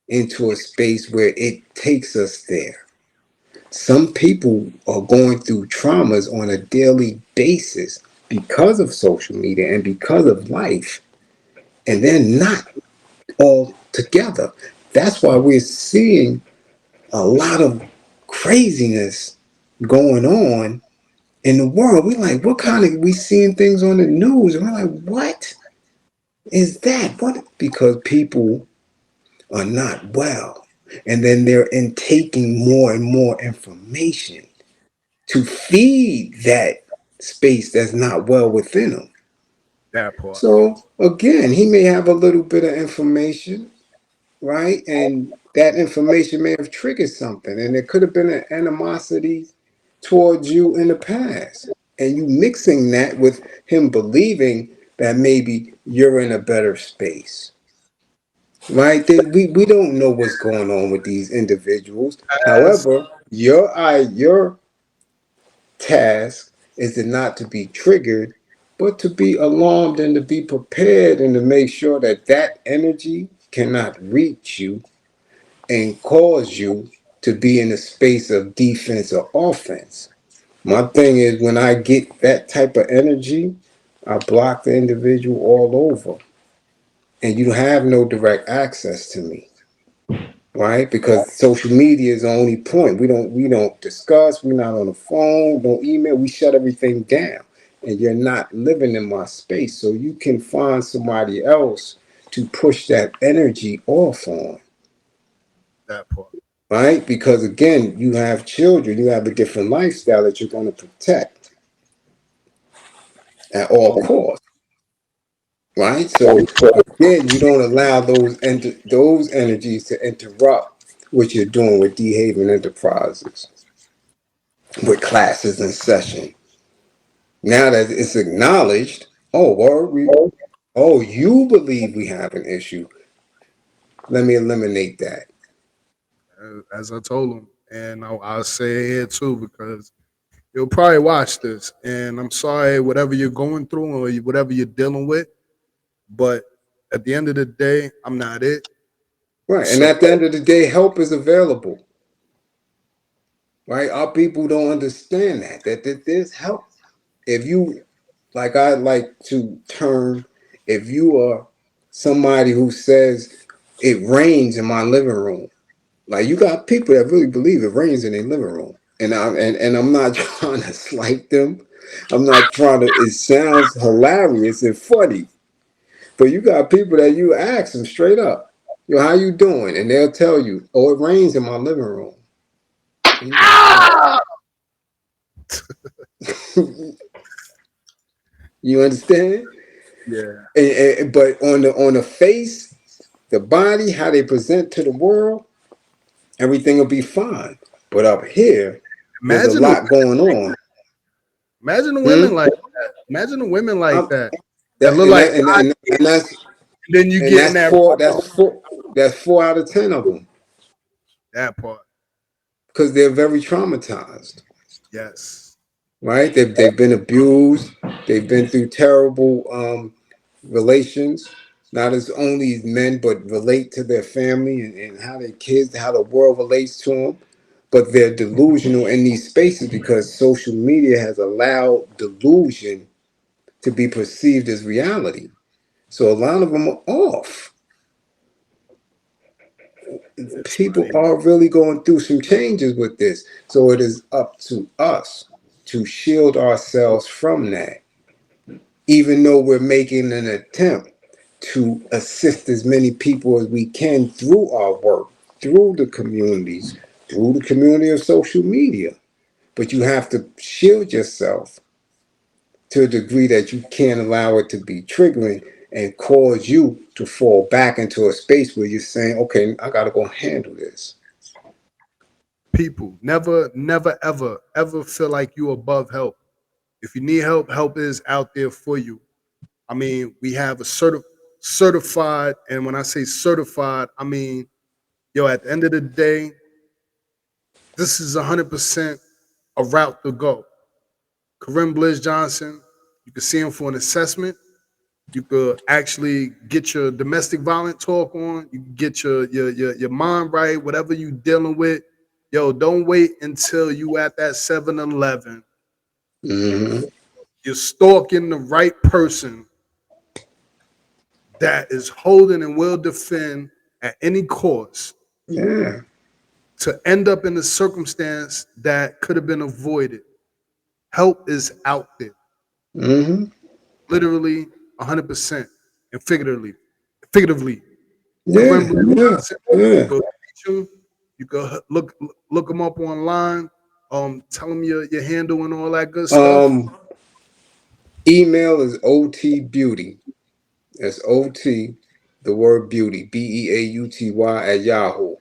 into a space where it takes us there. Some people are going through traumas on a daily basis because of social media and because of life, and they're not all together. That's why we're seeing a lot of craziness going on in the world. We like, what kind of, we seeing things on the news and we're like, what is that? What? Because people are not well, and then they're intaking more and more information to feed that space that's not well within them. that part. So again, he may have a little bit of information, right? And that information may have triggered something, and there could have been an animosity towards you in the past. And you mixing that with him believing that maybe you're in a better space, right? We don't know what's going on with these individuals. As However, your task is to not to be triggered, but to be alarmed and to be prepared and to make sure that that energy cannot reach you and cause you to be in a space of defense or offense. My thing is, when I get that type of energy, I block the individual all over, and you have no direct access to me, right? Because social media is the only point. We don't discuss. We're not on the phone. Don't email. We shut everything down, and you're not living in my space, so you can find somebody else to push that energy off on. that part. Right? Because again, you have children, you have a different lifestyle that you're going to protect at all costs, right? So again, you don't allow those energies to interrupt what you're doing with DeHaven Enterprises, with classes in session. Now that it's acknowledged, oh, you believe we have an issue. Let me eliminate that. As I told him, and I'll say it here too because you'll probably watch this. And I'm sorry, whatever you're going through or whatever you're dealing with, but at the end of the day, I'm not it. Right. And So at the end of the day, help is available. Right? Our people don't understand that there's help. If you, like I like to term, if you are somebody who says it rains in my living room, like you got people that really believe it rains in their living room, and I'm not trying to slight them, I'm not trying to. It sounds hilarious and funny, but you got people that you ask them straight up, "Yo, how you doing?" And they'll tell you, "Oh, it rains in my living room." You understand? Yeah. But on the face, the body, how they present to the world, everything will be fine. But up here, there's a Imagine lot going on. imagine the Hmm? women like that. Imagine the women like I'm, that. That that look and like that and that's then you and get in that's that four. That's 4 out of 10 of them that part. because they're very traumatized. Yes. Right? They've been abused. They've been through terrible relations. Not as only men, but relate to their family and how their kids, how the world relates to them. But they're delusional in these spaces because social media has allowed delusion to be perceived as reality. So a lot of them are off. It's People funny. are really going through some changes with this. So it is up to us to shield ourselves from that, even though we're making an attempt to assist as many people as we can through our work, through the communities, through the community of social media. But you have to shield yourself to a degree that you can't allow it to be triggering and cause you to fall back into a space where you're saying, okay, I got to go handle this. People never, never, ever, ever feel like you above help. If you need help, help is out there for you. I mean, we have a certified, and when I say certified, I mean, yo, at the end of the day, this is 100% a route to go. Karim Bliz Johnson, you can see him for an assessment. You could actually get your domestic violence talk on. You can get your mind right, whatever you dealing with. Yo, don't wait until you at that 7-Eleven. Mm-hmm. You're stalking the right person that is holding and will defend at any cost Yeah. to end up in a circumstance that could have been avoided. Help is out there, Mm-hmm. literally 100%, and figuratively. Yeah. Kareem Bliss Yeah. Johnson, you Yeah. go teach him, you go look him up online, tell him your handle and all that good stuff. Um, email is otbeauty. That's OT, the word beauty, BEAUTY at Yahoo.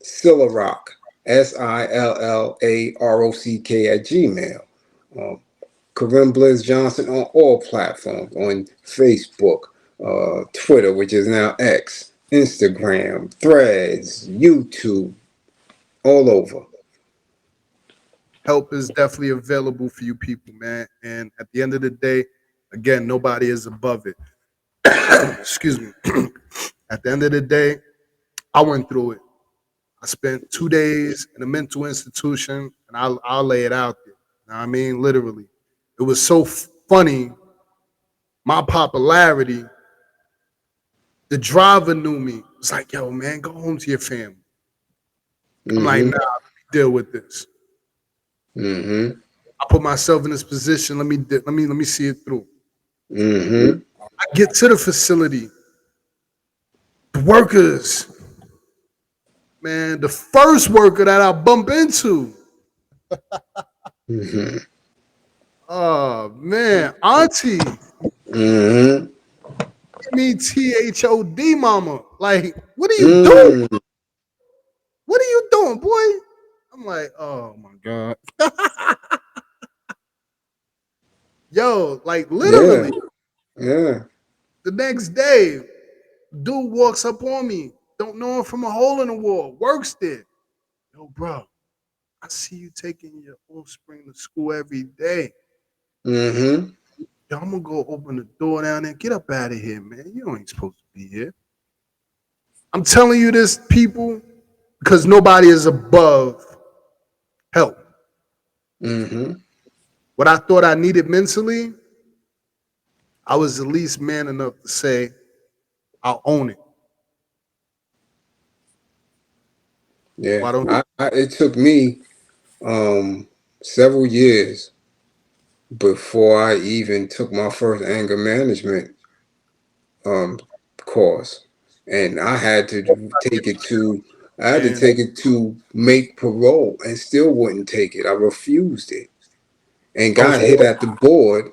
Sillarock, SILLAROCK at Gmail. Um, Karim Bliz Johnson on all platforms, on Facebook, Twitter, which is now X, Instagram, Threads, YouTube, all over. Help is definitely available for you people, man. And at the end of the day, again, nobody is above it. Excuse me. At the end of the day, I went through it. I spent 2 days in a mental institution, and I'll lay it out there. You know what I mean? Literally. It was so funny. My popularity, the driver knew me. It's like, yo, man, go home to your family. I'm like, Mm-hmm. nah, let me deal with this. Mm-hmm. I put myself in this position. Let me see it through. Mm-hmm. I get to the facility. The workers, man, the first worker that I bump into. Mm-hmm. Oh man, Auntie, Mm-hmm. give me THOD, mama. Like, what are you doing? Mm-hmm. What are you doing, boy? I'm like, oh my god, yo, like Yeah. literally. Yeah. The next day, dude walks up on me. Don't know him from a hole in the wall. Works there. Yo, bro, I see you taking your offspring to school every day. Mm-hmm. Yo, I'm gonna go open the door down there. Get up out of here, man. You ain't supposed to be here. I'm telling you this, people, because nobody is above help. Mm-hmm. What I thought I needed mentally, I was at least man enough to say, I'll own it. Yeah. Why don't It took me several years before I even took my first anger management course, and I had to take it to. I had to And take it to make parole, and still wouldn't take it. I refused it, and got okay, hit at the board,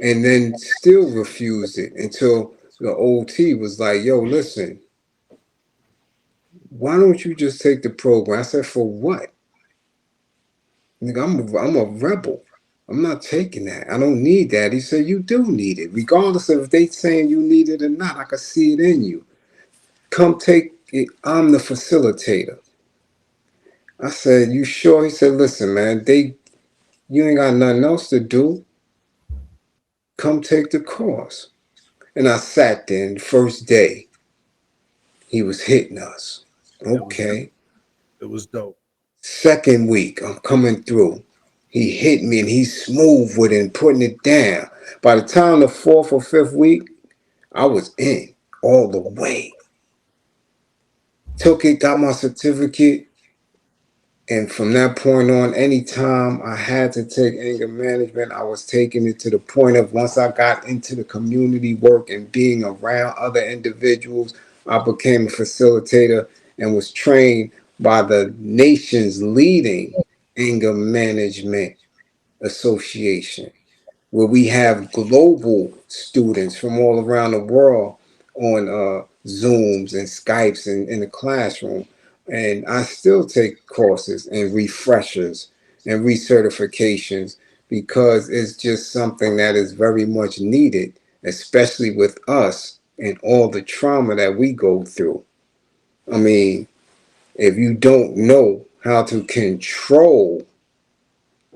and then still refused it until the OT was like, "Yo, listen, why don't you just take the program?" I said, "For what? Nigga, I'm a rebel. I'm not taking that. I don't need that." He said, "You do need it. Regardless of if they saying you need it or not, I can see it in you. Come take it. I'm the facilitator." I said, "You sure?" He said, "Listen, man, you ain't got nothing else to do. Come take the course." And I sat there, and the first day, he was hitting us. it was Okay. it was dope. Second week, I'm coming through. He hit me and he's smooth with it and putting it down. By the time the fourth or fifth week, I was in all the way. Took it, got my certificate, and from that point on, anytime I had to take anger management, I was taking it to the point of once I got into the community work and being around other individuals, I became a facilitator and was trained by the nation's leading anger management association, where we have global students from all around the world on Zooms and Skypes and in the classroom. And I still take courses and refreshers and recertifications because it's just something that is very much needed, especially with us and all the trauma that we go through. I mean, if you don't know how to control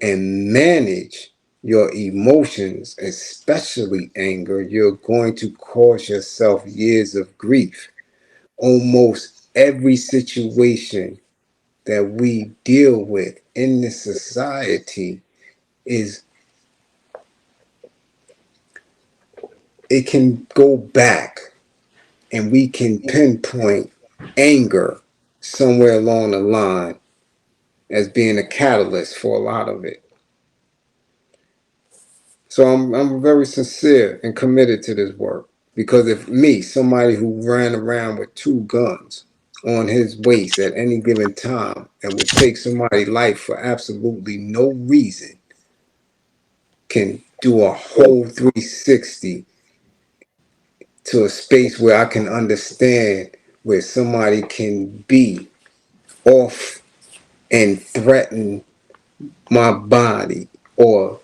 and manage your emotions, especially anger, you're going to cause yourself years of grief. Almost every situation that we deal with in this society is, it can go back and we can pinpoint anger somewhere along the line as being a catalyst for a lot of it. So I'm very sincere and committed to this work, because if me, somebody who ran around with two guns on his waist at any given time and would take somebody's life for absolutely no reason, can do a whole 360 to a space where I can understand where somebody can be off and threaten my body, or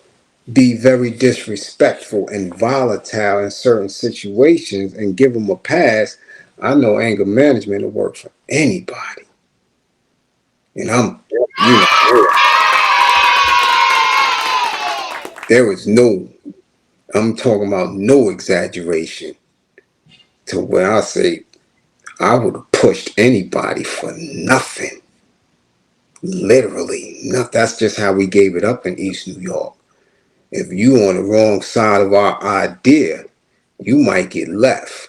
be very disrespectful and volatile in certain situations and give them a pass, I know anger management will work for anybody. And there is no, I'm talking about no exaggeration to where I say I would have pushed anybody for nothing. Literally, not, that's just how we gave it up in East New York. If you on the wrong side of our idea, you might get left.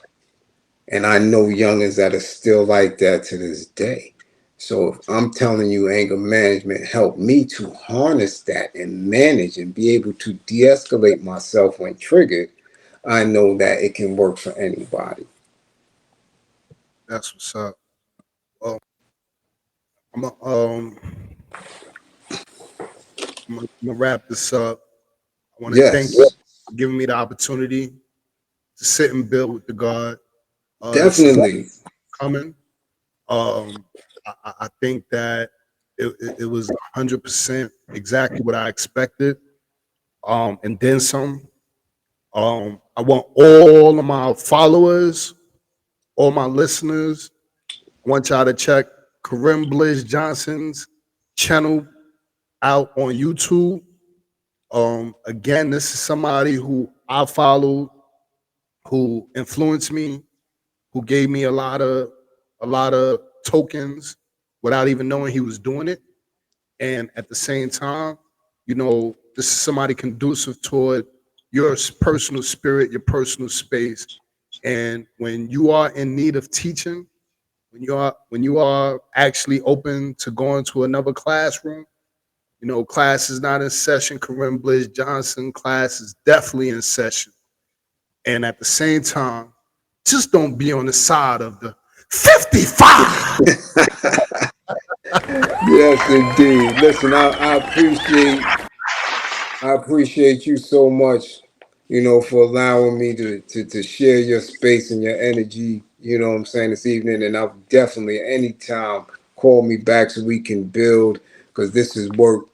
And I know youngins that are still like that to this day. So if I'm telling you anger management helped me to harness that and manage and be able to de-escalate myself when triggered, I know that it can work for anybody. That's what's up. Well, I'm gonna wrap this up. I want to thank you Yes, for giving me the opportunity to sit and build with the God. This is definitely. coming. Um, I think that it was 100% exactly what I expected, and then some. I want all of my followers, all my listeners, I want y'all to check Karim Bliz Johnson's channel out on YouTube. Again, this is somebody who I followed, who influenced me, who gave me a lot of tokens without even knowing he was doing it. And at the same time, this is somebody conducive toward your personal spirit, your personal space. And when you are in need of teaching, when you are actually open to going to another classroom, You know, Klass is not in session. Karim Bliz Johnson, Klass is definitely in session. And at the same time, just don't be on the side of the 55. Yes, indeed. Listen, I appreciate you so much, you know, for allowing me to share your space and your energy, you know what I'm saying, this evening. And I'll definitely anytime call me back so we can build, because this is work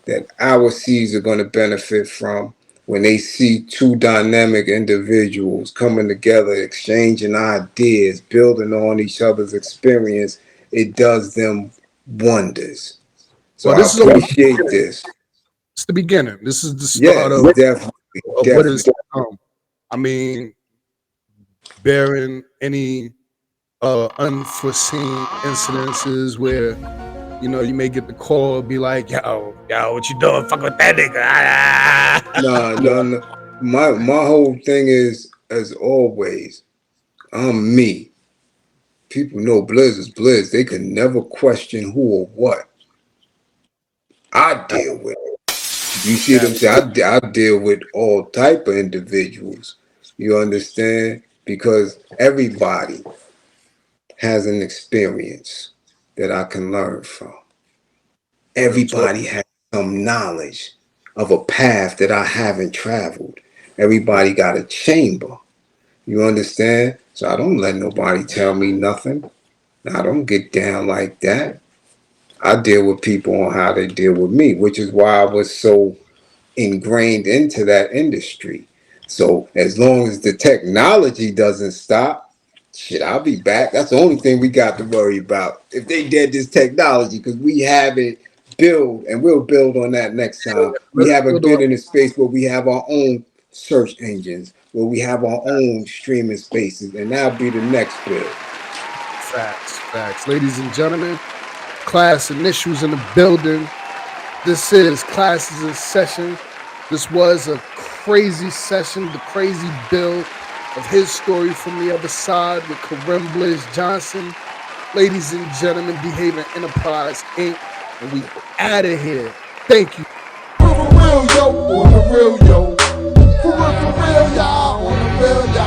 that our seeds are going to benefit from when they see two dynamic individuals coming together, exchanging ideas, building on each other's experience. It does them wonders. So Well, I this is appreciate this. it's the beginning. This is the Yes, start of what is to come. I mean, bearing any unforeseen incidences where, you know, you may get the call, be like, yo, what you doing? Fuck with that nigga. No. My whole thing is, as always, I'm me. People know Bliz is Bliz. They can never question who or what I deal with. You see them say I deal with all type of individuals. You understand? Because everybody has an experience that I can learn from. Everybody has some knowledge of a path that I haven't traveled. Everybody got a chamber. You understand? So I don't let nobody tell me nothing. I don't get down like that. I deal with people on how they deal with me, which is why I was so ingrained into that industry. So as long as the technology doesn't stop, shit, I'll be back. That's the only thing we got to worry about. If they did this technology, because we haven't built, and we'll build on that next time. We haven't been in a space where we have our own search engines, where we have our own streaming spaces, and that'll be the next build. Facts. Ladies and gentlemen, Klass Initialz in the building. This is Klass Iz N Session. This was a crazy session, the crazy build of his story from the other side with Karim Bliz Johnson. Ladies and gentlemen, DeHaven Enterprise Inc. And we out of here. Thank you. For real, yo, on the real, yo. For real, y'all, on the real, y'all.